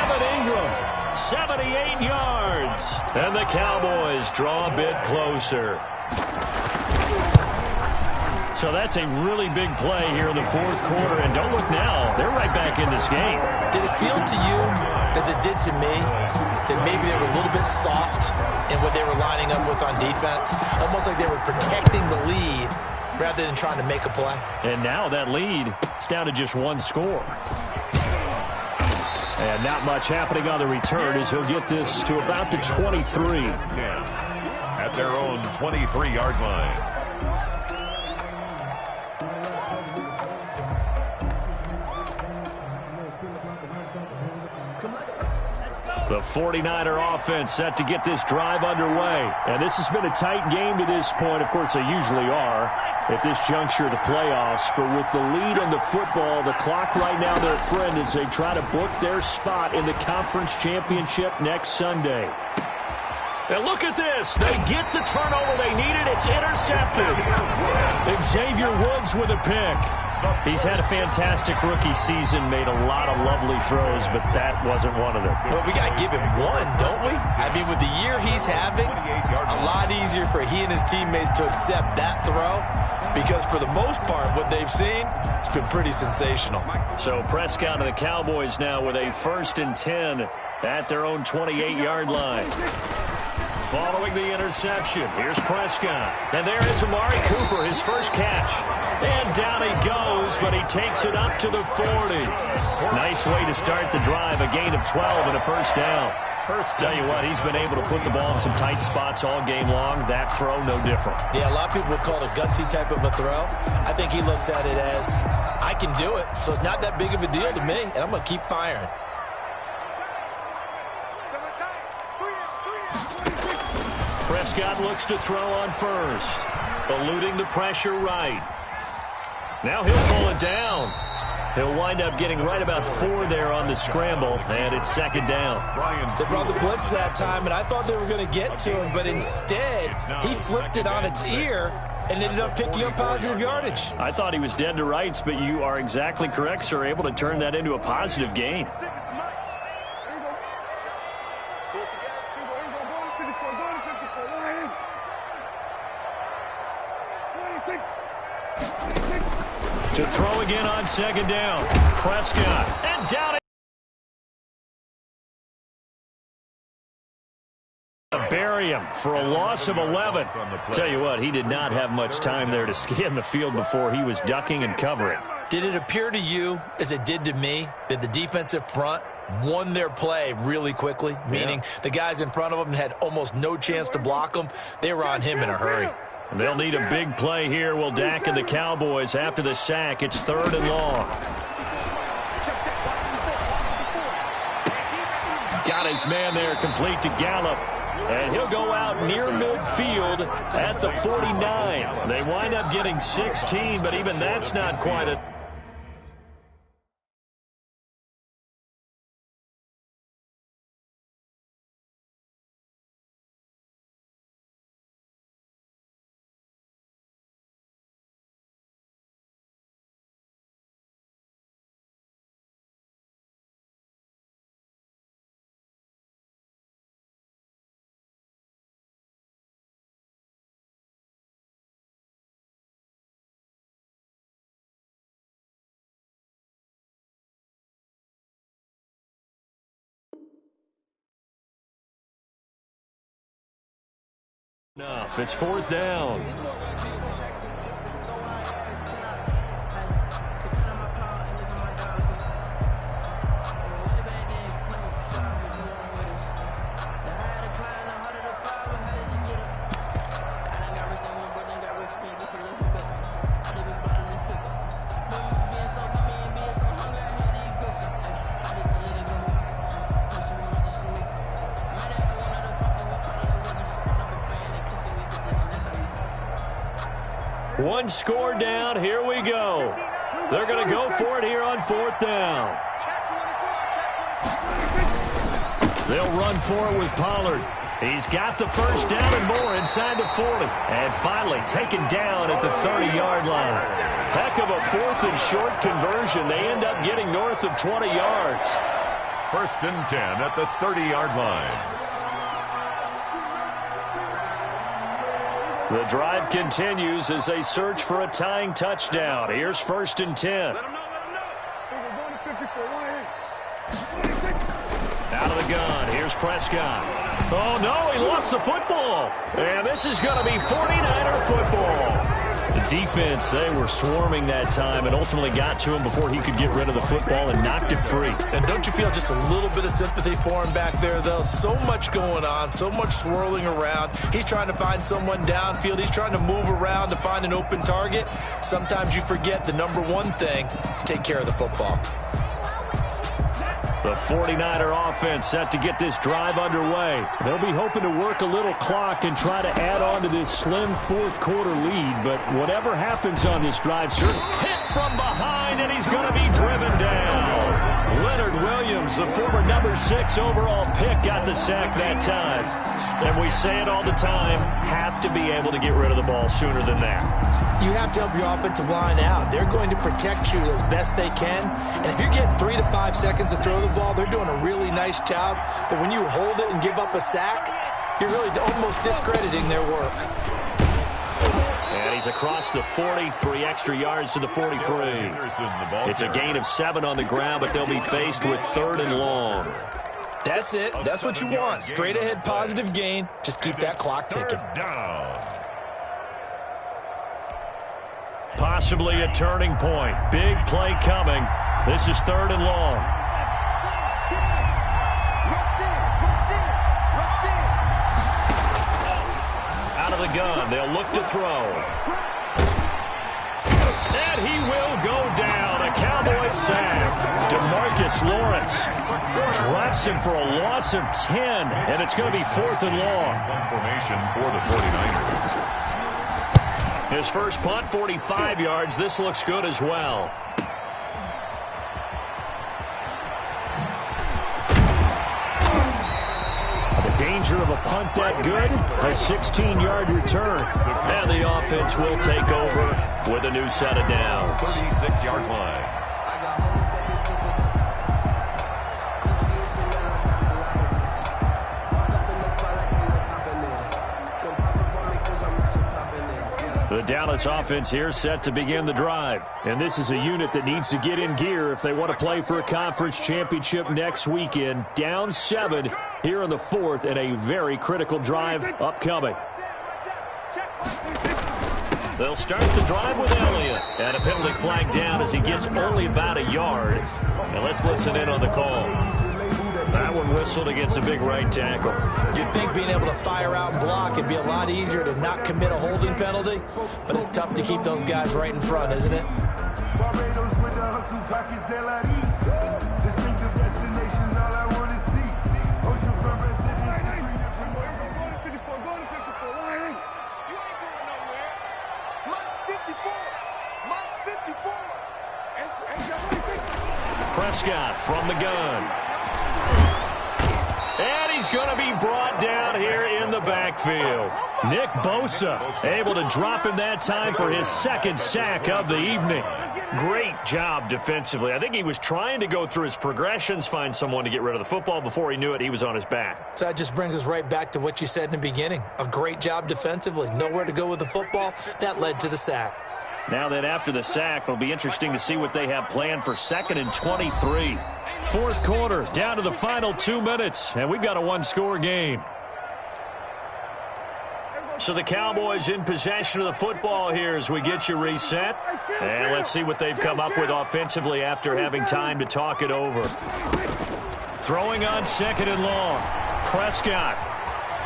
Evan Ingram, 78 yards. And the Cowboys draw a bit closer. So that's a really big play here in the fourth quarter. And don't look now. They're right back in this game. Did it feel to you, as it did to me, that maybe they were a little bit soft in what they were lining up with on defense? Almost like they were protecting the lead rather than trying to make a play. And now that lead is down to just one score. And not much happening on the return as he'll get this to about the 23. At their own 23-yard line. The 49er offense set to get this drive underway. And this has been a tight game to this point. Of course, they usually are at this juncture of the playoffs. But with the lead in the football, the clock right now their friend as they try to book their spot in the conference championship next Sunday. And look at this. They get the turnover they needed. It's intercepted. Xavier Woods with a pick. He's had a fantastic rookie season, made a lot of lovely throws, but that wasn't one of them. Well, we got to give him one, don't we? I mean, with the year he's having, a lot easier for he and his teammates to accept that throw because for the most part, what they've seen, it's been pretty sensational. So Prescott and the Cowboys now with a 1st and 10 at their own 28-yard line. Following the interception, here's Prescott. And there is Amari Cooper, his first catch. And down he goes, but he takes it up to the 40. Nice way to start the drive, a gain of 12 and a first down. Tell you what, he's been able to put the ball in some tight spots all game long. That throw, no different. Yeah, a lot of people would call it a gutsy type of a throw. I think he looks at it as, I can do it, so it's not that big of a deal to me, and I'm going to keep firing. Prescott looks to throw on first, eluding the pressure right. Now he'll pull it down. He'll wind up getting right about 4 there on the scramble, and it's second down. They brought the blitz that time, and I thought they were going to get to him, but instead he flipped it on its ear and ended up picking up positive yardage. I thought he was dead to rights, but you are exactly correct, sir, able to turn that into a positive gain. To throw again on second down. Prescott. And down it. Bury him for a loss of 11. Tell you what, he did not have much time there to scan the field before he was ducking and covering. Did it appear to you, as it did to me, that the defensive front won their play really quickly? Meaning the guys in front of them had almost no chance to block them. They were on him in a hurry. They'll need a big play here. Will Dak and the Cowboys after the sack. It's 3rd and long. Got his man there complete to Gallup. And he'll go out near midfield at the 49. They wind up getting 16, but even that's not quite a... Enough. It's 4th down. One score down. Here we go. They're going to go for it here on 4th down. They'll run for it with Pollard. He's got the first down and more inside the 40. And finally taken down at the 30-yard line. Heck of a 4th and short conversion. They end up getting north of 20 yards. 1st and 10 at the 30-yard line. The drive continues as they search for a tying touchdown. Here's 1st and 10. Out of the gun. Here's Prescott. Oh, no, he lost the football. And this is going to be 49er football. The defense, they were swarming that time and ultimately got to him before he could get rid of the football and knocked it free. And don't you feel just a little bit of sympathy for him back there, though? So much going on, so much swirling around. He's trying to find someone downfield. He's trying to move around to find an open target. Sometimes you forget the number one thing, take care of the football. The 49er offense set to get this drive underway. They'll be hoping to work a little clock and try to add on to this slim 4th quarter lead. But whatever happens on this drive, sir, hit from behind, and he's going to be driven down. Leonard Williams, the former number 6 overall pick, got the sack that time. And we say it all the time, have to be able to get rid of the ball sooner than that. You have to help your offensive line out. They're going to protect you as best they can. And if you're getting 3 to 5 seconds to throw the ball, they're doing a really nice job. But when you hold it and give up a sack, you're really almost discrediting their work. And he's across the 40, 3 extra yards to the 43. It's a gain of 7 on the ground, but they'll be faced with 3rd and long. That's it. That's what you want. Straight ahead positive gain. Just keep that clock ticking. Possibly a turning point. Big play coming. This is 3rd and long. the gun. They'll look to throw. And he will go down. A Cowboys sack. DeMarcus Lawrence drops him for a loss of 10, and it's going to be 4th and long. Formation for the 49ers. His first punt, 45 yards. This looks good as well. The danger of a punt that good, a 16-yard return. And the offense will take over with a new set of downs. 36-yard line. The Dallas offense here set to begin the drive. And this is a unit that needs to get in gear if they want to play for a conference championship next weekend. Down 7 here in the 4th, and a very critical drive upcoming. They'll start the drive with Elliott. And a penalty flag down as he gets only about a yard. And let's listen in on the call. That one whistled against a big right tackle. You'd think being able to fire out and block it'd be a lot easier to not commit a holding penalty, but it's tough to keep those guys right in front, isn't it? Prescott from the gun. And he's going to be brought down here in the backfield. Nick Bosa able to drop him that time for his 2nd sack of the evening. Great job defensively. I think he was trying to go through his progressions, find someone to get rid of the football. Before he knew it, he was on his back. So that just brings us right back to what you said in the beginning. A great job defensively. Nowhere to go with the football. That led to the sack. Now that after the sack, it'll be interesting to see what they have planned for 2nd and 23. 4th quarter, down to the final 2 minutes, and we've got a one-score game. So the Cowboys in possession of the football here as we get you reset. And let's see what they've come up with offensively after having time to talk it over. Throwing on 2nd and long. Prescott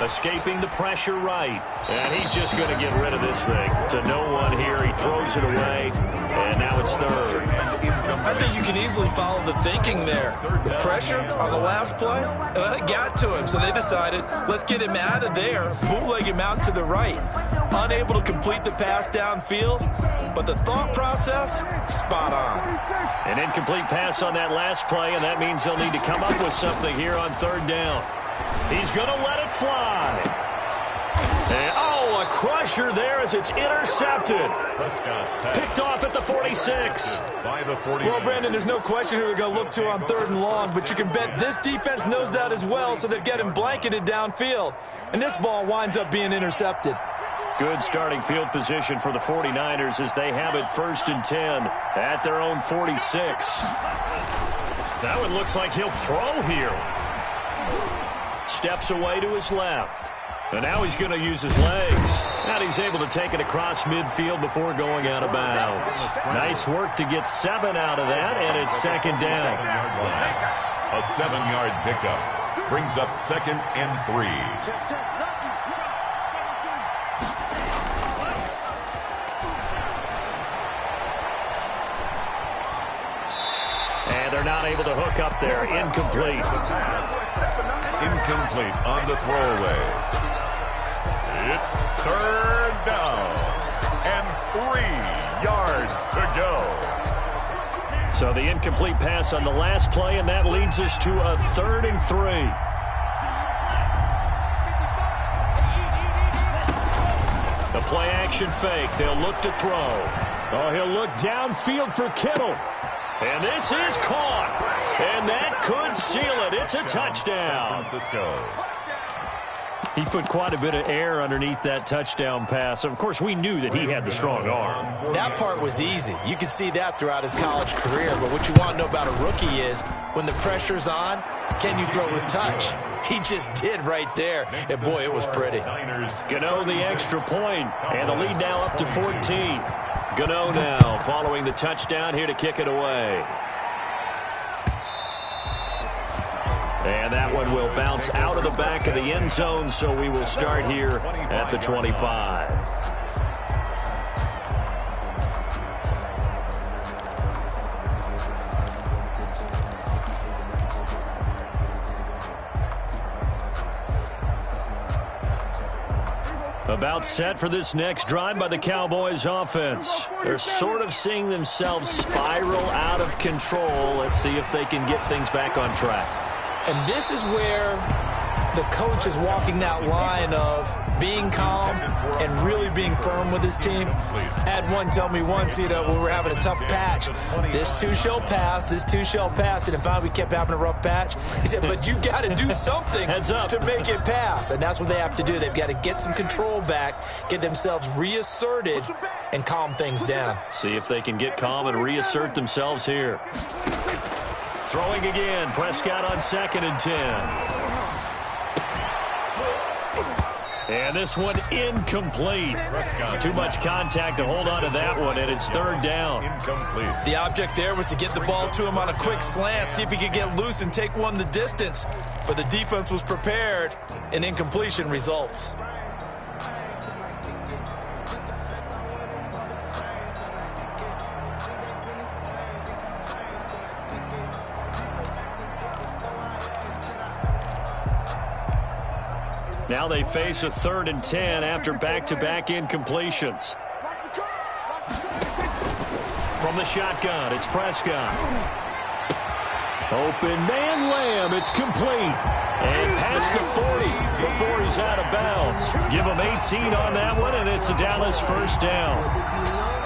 escaping the pressure right. And he's just going to get rid of this thing to no one here. He throws it away, and now it's 3rd. I think you can easily follow the thinking there. The pressure on the last play, it got to him, so they decided, let's get him out of there, bootleg him out to the right. Unable to complete the pass downfield, but the thought process, spot on. An incomplete pass on that last play, and that means they'll need to come up with something here on 3rd down. He's going to let it fly. And, a crusher there as it's intercepted. Picked off at the 46. Well, Brandon, there's no question who they're going to look to on 3rd and long, but you can bet this defense knows that as well, so they're getting blanketed downfield. And this ball winds up being intercepted. Good starting field position for the 49ers as they have it 1st and 10 at their own 46. That one looks like he'll throw here. Steps away to his left. And now he's going to use his legs. And he's able to take it across midfield before going out of bounds. Nice work to get 7 out of that, and it's 2nd down. A 7-yard pickup brings up 2nd and 3. And they're not able to hook up there. Incomplete. Incomplete on the throwaway. It's 3rd down and 3 yards to go. So the incomplete pass on the last play, and that leads us to a 3rd and 3. The play action fake. They'll look to throw. Oh, he'll look downfield for Kittle. And this is caught. And that could seal it. It's a touchdown. San Francisco. He put quite a bit of air underneath that touchdown pass. Of course, we knew that he had the strong arm. That part was easy. You could see that throughout his college career. But what you want to know about a rookie is when the pressure's on, can you throw with touch? He just did right there. And, boy, it was pretty. Gano the extra point, and the lead now up to 14. Gano now following the touchdown here to kick it away. And And that one will bounce out of the back of the end zone, so we will start here at the 25. About set for this next drive by the Cowboys offense. They're sort of seeing themselves spiral out of control. Let's see if they can get things back on track. And this is where the coach is walking that line of being calm and really being firm with his team. I had one tell me once, when we were having a tough patch, this too shall pass, this too shall pass. And finally we kept having a rough patch. He said, but you've got to do something to make it pass. And that's what they have to do. They've got to get some control back, get themselves reasserted, and calm things down. See if they can get calm and reassert themselves here. Throwing again, Prescott on 2nd and 10. And this one incomplete. Too much contact to hold on to that one, and it's 3rd down. Incomplete. The object there was to get the ball to him on a quick slant, see if he could get loose and take one the distance. But the defense was prepared, and incompletion results. Now they face a 3rd and 10 after back-to-back incompletions. From the shotgun, it's Prescott. Open man Lamb, it's complete. And past the 40 before he's out of bounds. Give him 18 on that one, and it's a Dallas 1st down.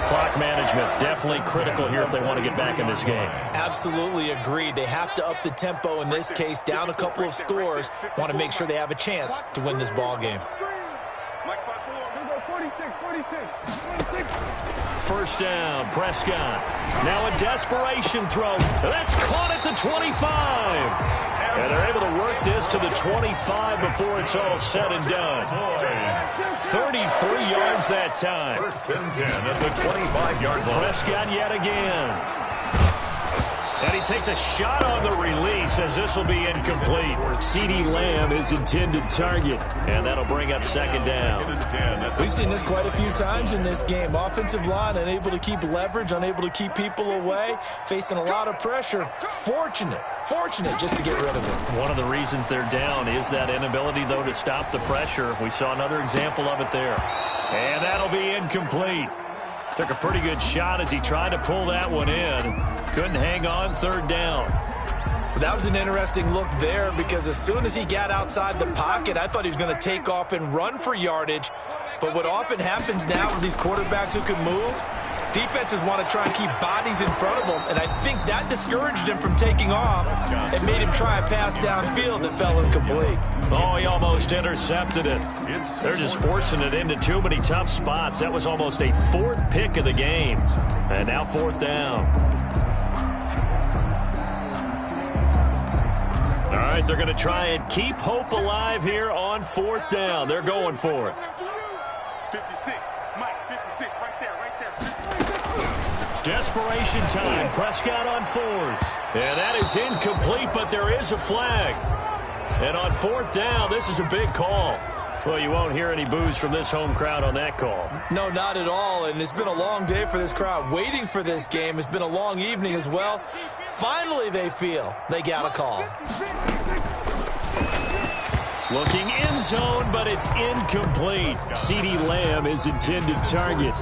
Clock management definitely critical here if they want to get back in this game. Absolutely agreed. They have to up the tempo in this case, down a couple of scores. Want to make sure they have a chance to win this ball game. 1st down, Prescott. Now a desperation throw. That's caught at the 25. And they're able to work this to the 25 before it's all said and done. 33 yards that time. 1st and 10 at the 25-yard line. Prescott yet again. And he takes a shot on the release as this will be incomplete. CeeDee Lamb is intended target. And that'll bring up 2nd down. We've seen this quite a few times in this game. Offensive line unable to keep leverage, unable to keep people away, facing a lot of pressure. Fortunate just to get rid of it. One of the reasons they're down is that inability, though, to stop the pressure. We saw another example of it there. And that'll be incomplete. Took a pretty good shot as he tried to pull that one in. Couldn't hang on, 3rd down. That was an interesting look there because as soon as he got outside the pocket, I thought he was going to take off and run for yardage. But what often happens now with these quarterbacks who can move, defenses want to try and keep bodies in front of them, and I think that discouraged him from taking off and made him try a pass downfield that fell incomplete. Oh, he almost intercepted it. They're just forcing it into too many tough spots. That was almost a 4th pick of the game. And now 4th down. All right, they're going to try and keep hope alive here on 4th down. They're going for it. 56, Mike, 56, right there. Desperation time. Prescott on 4th. And that is incomplete, but there is a flag. And on 4th down, this is a big call. Well, you won't hear any boos from this home crowd on that call. No, not at all. And it's been a long day for this crowd waiting for this game. It's been a long evening as well. Finally, they feel they got a call. Looking end zone, but it's incomplete. CeeDee Lamb is intended target,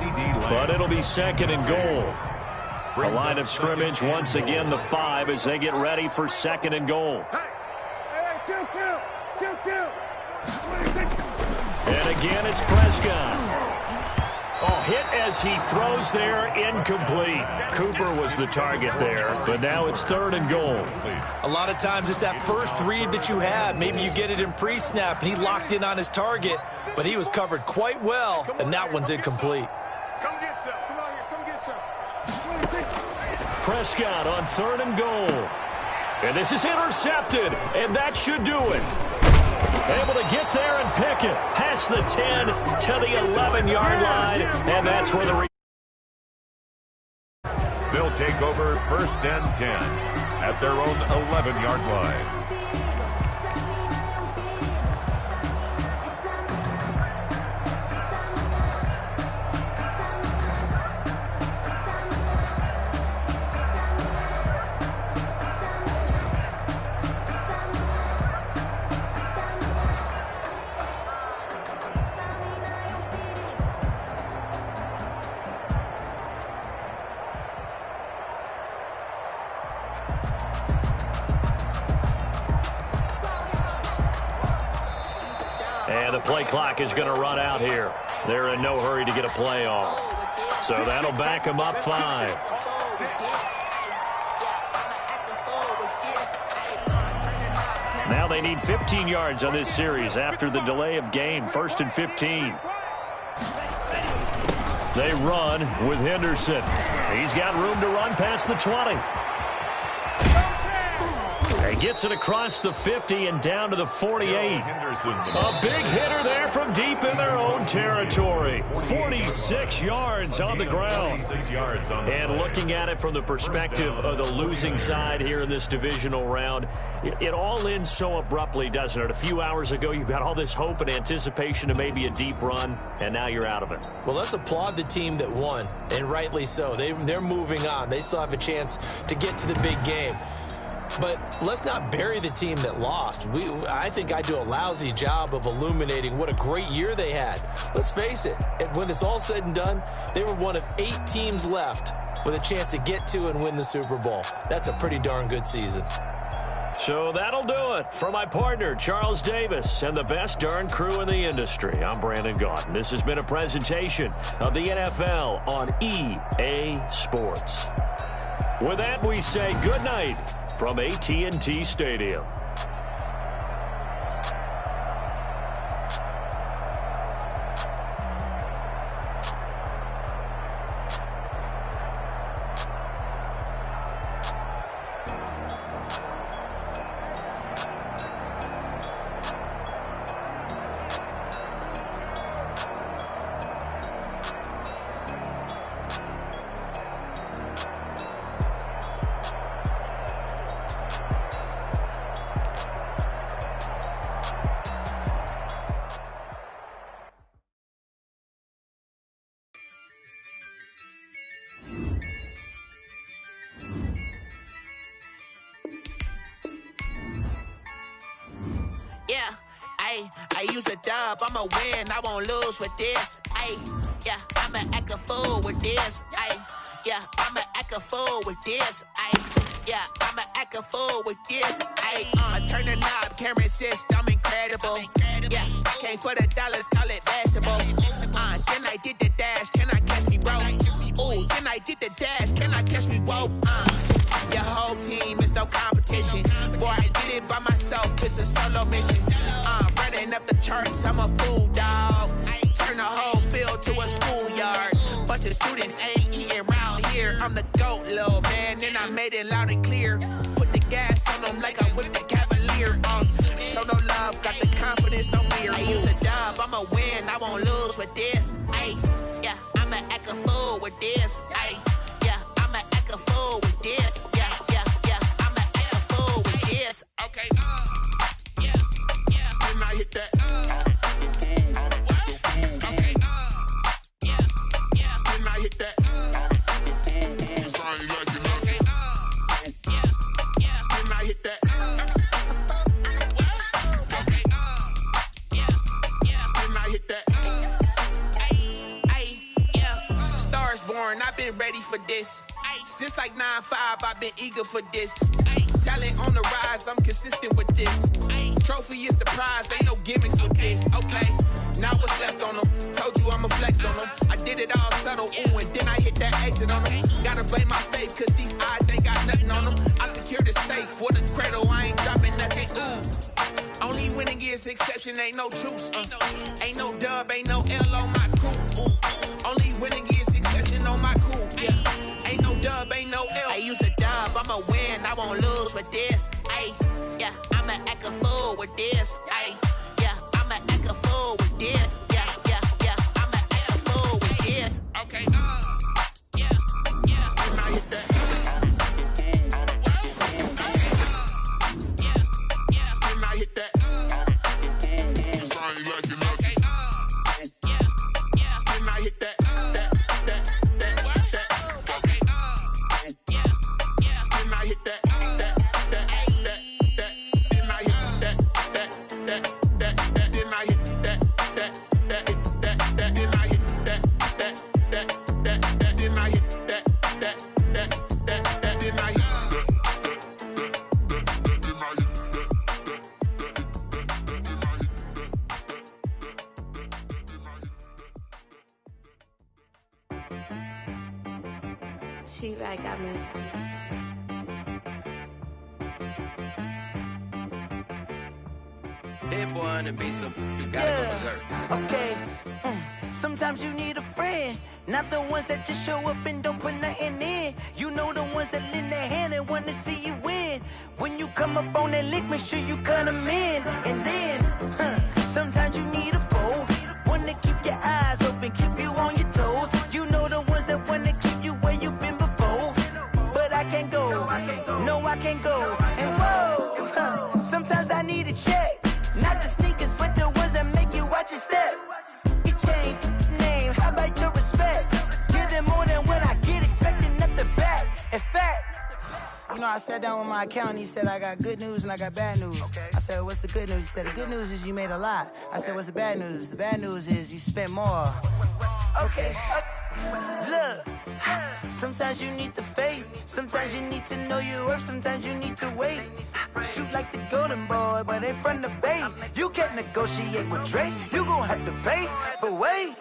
but it'll be 2nd and goal. A line of scrimmage, once again, the 5 as they get ready for 2nd and goal. And again, it's Prescott. Oh, hit as he throws there, incomplete. Cooper was the target there, but now it's 3rd and goal. A lot of times it's that first read that you have. Maybe you get it in pre-snap, and he locked in on his target, but he was covered quite well, and that one's incomplete. Come get some. Come on here. Come get some. Prescott on 3rd and goal. And this is intercepted, and that should do it. Able to get there and pick it. Past the 10 to the 11-yard line, and that's where the They'll take over 1st and 10 at their own 11-yard line. And the play clock is going to run out here. They're in no hurry to get a play off. So that'll back them up 5. Now they need 15 yards on this series after the delay of game. 1st and 15. They run with Henderson. He's got room to run past the 20. And gets it across the 50 and down to the 48. A big hitter there from deep in their own territory. 46 yards on the ground. And looking at it from the perspective of the losing side here in this divisional round, it all ends so abruptly, doesn't it? A few hours ago, you got all this hope and anticipation of maybe a deep run, and now you're out of it. Well, let's applaud the team that won, and rightly so. They're moving on. They still have a chance to get to the big game. But let's not bury the team that lost. I think I do a lousy job of illuminating what a great year they had. Let's face it, when it's all said and done, they were one of 8 teams left with a chance to get to and win the Super Bowl. That's a pretty darn good season. So that'll do it. For my partner, Charles Davis, and the best darn crew in the industry, I'm Brandon Gaudin. This has been a presentation of the NFL on EA Sports. With that, we say good night from AT&T Stadium. I use a dub, I'ma win, I won't lose with this. Yeah, I'ma act a fool with this. Yeah, I'ma act a fool with this. Yeah, I'ma act a fool with this. I turn the knob, camera assist, I'm incredible. Yeah, came for the dollars, call it vegetable. Then I did the dash, can I catch me, bro? Ooh, then I did the dash, can I catch me, whoa? Your whole team is no competition. Boy, I did it by myself, it's a solo mission. Running up the charts, I'm a fool, dog. Turn the whole field to a schoolyard. Bunch of students ain't eating round here. I'm the GOAT, little man, and I made it loud and clear. Put the gas on them like I whipped the Cavalier. Show no love, got the confidence, no fear. I use a dub, I'ma win, I won't lose with this. Yeah, I'ma act a fool with this. Yeah, I'ma act a fool with this. Yeah, I'ma act a fool with this. Okay. And I hit that. Okay. And I hit that. Sorry, like it. Okay. And I hit that. Okay. And I hit that. Stars born, I've been ready for this. Since like 9-5, I've been eager for this. Talent on the rise, I'm consistent with this. Trophy is the prize, ain't no gimmicks with this. Okay, now what's left on them? Told you I'ma flex on them. I did it all subtle, ooh, and then I hit that exit on them. Gotta blame my faith, cause these odds ain't got nothing on them. I secured the safe for the cradle, I ain't dropping nothing. Only winning is exception, ain't no truce. Ain't no dub, ain't no L on my crew. Only winning is exception on my crew. Yeah, ain't no dub, ain't no L. I use a dub, I'ma win, I won't lose with this. Yeah, I'ma act a fool with this. Yeah, I'ma act a fool with this. Yeah, I'ma act a fool with this. Okay. And I hit that. And I hit that. Sorry, like it. Okay. And I hit that. Okay. And I hit that. And I hit that. She-Rag got me. Hit boy on the beat, so you gotta go berserk. Okay. Sometimes you need a friend, not the ones that just show up and don't put nothing in. You know the ones that lend their hand and wanna see you win. When you come up on that lick, make sure you cut them in. And then, sometimes you need a foe, one to keep your eyes open, keep you on your toes. You know the ones that wanna keep you where you've been before. But I can't go, no I can't go. And whoa, sometimes I need a check. Not the sneakers, but the ones that make you watch your step. You change name, how about your respect? Give them more than what I get, expecting up the back. In fact, you know, I sat down with my accountant, he said, I got good news and I got bad news. Okay. I said, what's the good news? He said, the good news is you made a lot. I said, what's the bad news? The bad news is you spent more. Okay. Look, sometimes you need the faith, sometimes you need to know your worth, sometimes you need to wait. Shoot like the golden boy, but ain't from the bay. You can't negotiate with Drake, you gon' have to pay. But wait,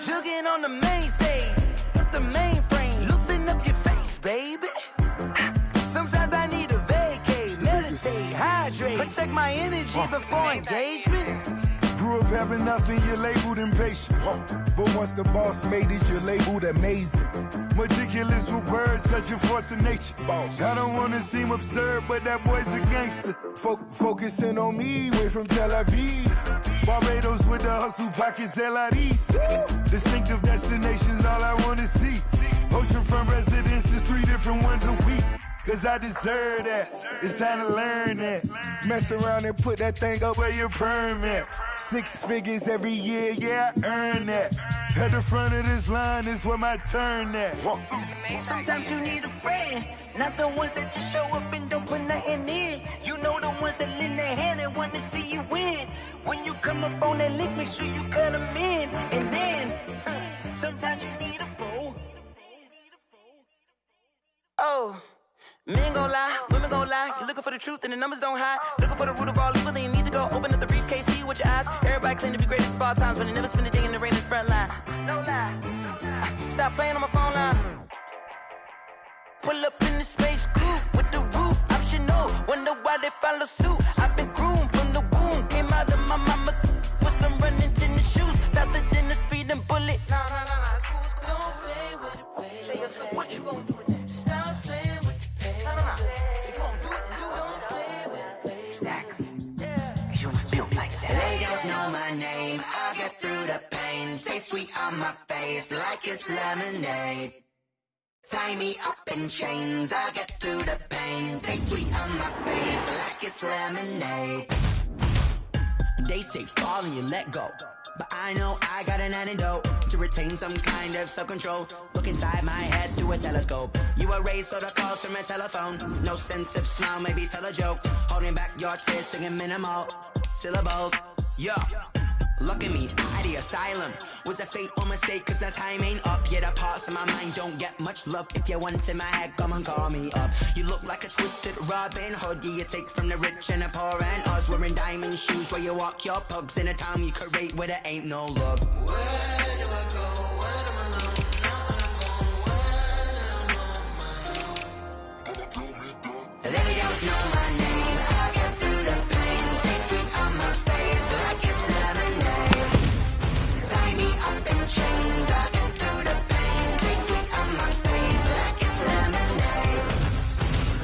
jugging on the main stage, with the mainframe, loosen up your face, baby. Sometimes I need a vacate, meditate, hydrate, protect my energy before engagement. Grew up having nothing, you're labeled impatient. But once the boss made it, you're labeled amazing. Meticulous with words, such a force of nature. I don't wanna seem absurd, but that boy's a gangster. Focusing on me, way from Tel Aviv. Barbados with the hustle pockets, LIDs. Distinctive destinations, all I wanna see. Oceanfront residences, 3 different ones a week. Cause I deserve that, it's time to learn that. Mess around and put that thing up where your permit. 6 figures every year, yeah, I earn that. At the front of this line is where my turn at. Sometimes you need a friend, not the ones that just show up and don't put nothing in. You know the ones that lend their hand and want to see you win. When you come up on that lick, make sure you cut them in. And then, sometimes you need a foe. Oh. Men gon' lie, women gon' lie. You're looking for the truth and the numbers don't hide. Looking for the root of all evil, then you need to go open up the briefcase, see with your eyes. Everybody claim to be greatest of all times, but they never spend a day in the rain in the front line. No lie. Stop playing on my phone line. Pull up in the space coupe with the roof optional. Wonder why they follow suit. I've been groomed from the womb. Came out of my mama with some running tennis shoes. Faster than the speeding bullet. No, it's cool, it's cool. Don't play with it, baby. Say, what you gon' do? They don't know my name, I'll get through the pain. Taste sweet on my face like it's lemonade. Tie me up in chains, I'll get through the pain. Taste sweet on my face like it's lemonade. They say fall and you let go, but I know I got an antidote to retain some kind of self-control. Look inside my head through a telescope. You erase all the calls from a telephone. No sense of smile, maybe tell a joke. Holding back your tears, singing minimal syllables. Yeah, look at me, at the asylum. Was a fate or mistake, cause the time ain't up. Yet the parts of my mind don't get much love. If you want in my head, come and call me up. You look like a twisted Robin Hood. You take from the rich and the poor and us. Wearing diamond shoes where you walk your pugs. In a town you create where there ain't no love. Where do I go? Where do I know? They don't know my name. I'll get through the pain. Taste sweet on my face like it's lemonade. Tie me up in chains. I'll get through the pain. Taste sweet on my face like it's lemonade.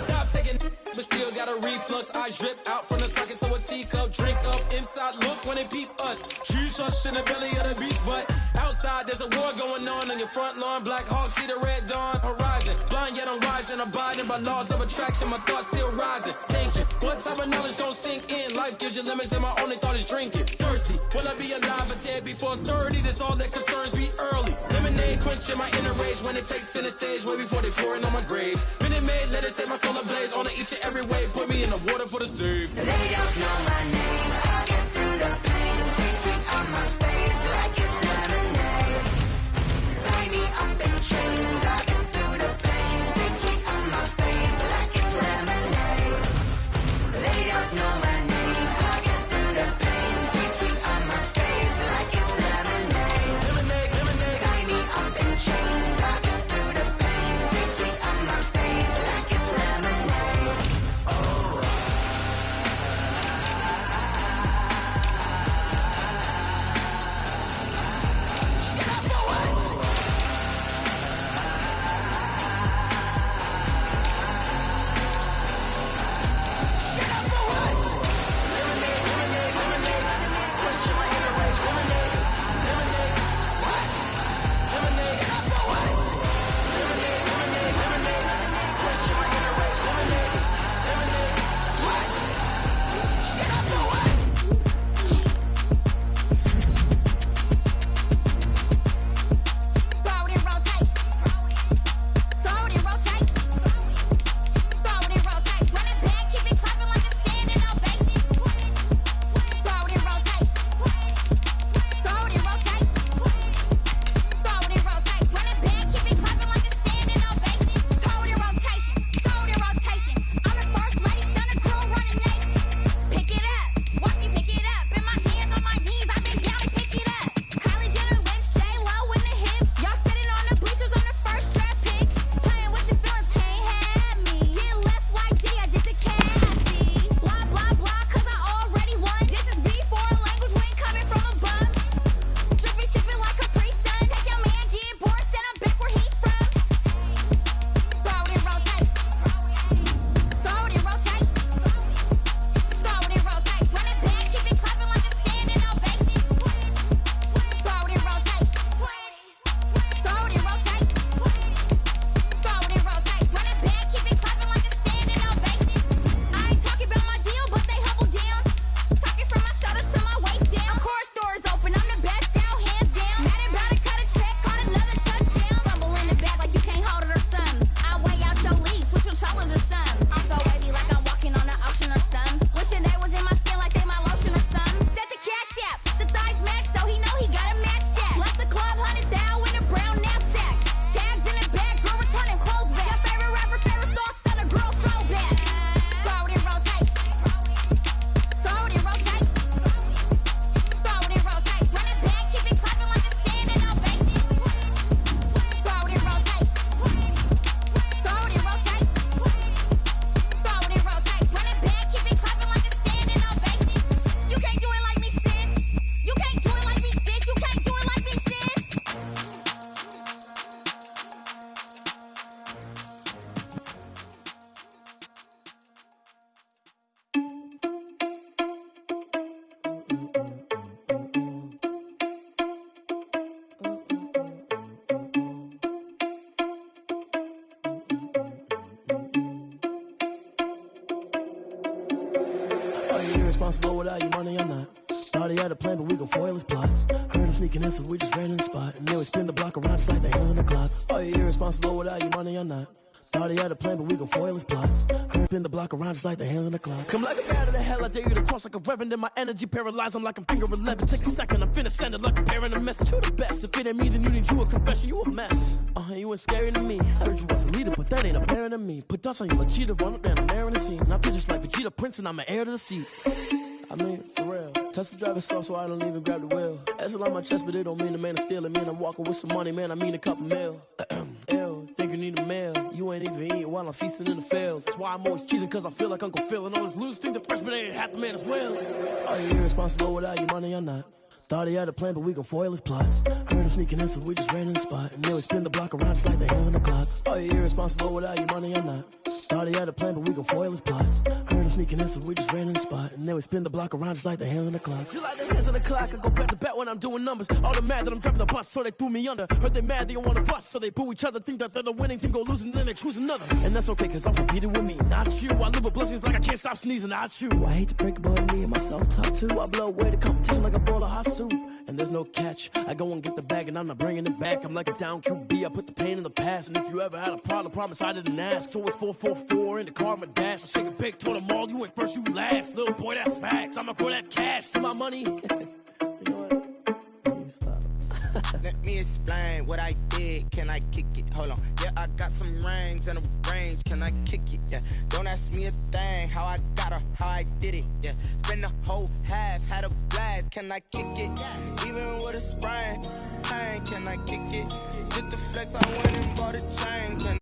Stop taking, but still got a reflux. I drip out from the socket to a teacup. Drink up inside. Look when they peep us. Huge us in the belly of the beast, but outside there's a war going on your front lawn. Black Hawk see the red dawn horizon. Blind yet I'm rising, abiding by laws of attraction. My thoughts still rising. Thinking, what type of knowledge don't sink in? Life gives you limits, and my only thought is drinking. Thirsty, will I be alive or dead before 30? That's all that concerns me early. Lemonade quenching my inner rage when it takes center stage, way before they pour it on my grave. Minute Maid, let it set my soul ablaze. On each and every way, put me in the water for the save. They don't know my name. I'll get through the pain. Taste sweet on my face like it's lemonade. Tie me up in chains. I'll get through the pain. Taste sweet on my face like it's lemonade. They don't know my name. I'll get through the pain. Taste sweet on my face like it's lemonade. Tie me up in chains. I'll get through the pain. irresponsible without your money, I'm not. Thought he had a plan, but we gon' foil his plot. Heard him sneaking in, so we just ran in the spot. And then we spin the block around just like the hands on the clock. Oh, you irresponsible without your money, I'm not. Thought he had a plan, but we gon' foil his plot. Heard spin the block around just like the hands on the clock. Come like a bat of the hell, I dare you to cross like a reverend. In my energy paralyzed, I'm like I'm finger 11. Take a second, I'm finna send it like a parent a message to the best. If it ain't me, then you need you a confession, you a mess. You ain't scary to me. I heard you was a leader, but that ain't apparent to me. Put dust on you, a cheetah, run up there, I'm there in the scene. I feel just like Vegeta Prince, and I'm an heir to the seat. I mean, for real. Touch the driver's soft, so I don't even grab the wheel. That's on my chest, but it don't mean the man is stealing. Man, I'm walking with some money, man, I mean a couple mil. Ew, think you need a meal. You ain't even eating while I'm feasting in the field. That's why I'm always cheesing, cause I feel like Uncle Phil. And all those losers think the freshman ain't half the man as well. Are you irresponsible without your money or not? Thought he had a plan, but we gon' foil his plot. Heard him sneaking in, so we just ran in the spot. And then we spin the block around just like the hands on the clock. Are you irresponsible without your money or not? Thought he had a plan, but we gon' foil his plot. Heard him sneaking in, so we just ran in the spot. And then we spin the block around just like the hands on the clock. Just like the hands on the clock, I go back to back when I'm doing numbers. All the mad that I'm driving the bus, so they threw me under. Heard they mad, they don't wanna bust, so they boo each other. Think that they're the winning team, go losing, then they choose another. And that's okay, cause I'm competing with me, not you. I live with blessings like I can't stop sneezing, not you. I hate to break it, but me and myself top two. I blow away the competition like a bowl of hot soup. And there's no catch. I go and get the bag and I'm not bringing it back. I'm like a down QB, I put the pain in the past. And if you ever had a problem, promise I didn't ask. So it's 444 in the car, my dash. I shake a big, told them all, you ain't first, you last. Little boy, that's facts. I'ma throw that cash to my money. You know what? Let me stop. Let me explain what I did. Can I kick it? Hold on. Yeah, I got some rings and a range. Can I kick it? Yeah. Don't ask me a thing. How I got her, how I did it. Yeah. Spend the whole half, had a blast. Can I kick it? Even with a sprain. Can I kick it? Just the flex, I went and bought a chain.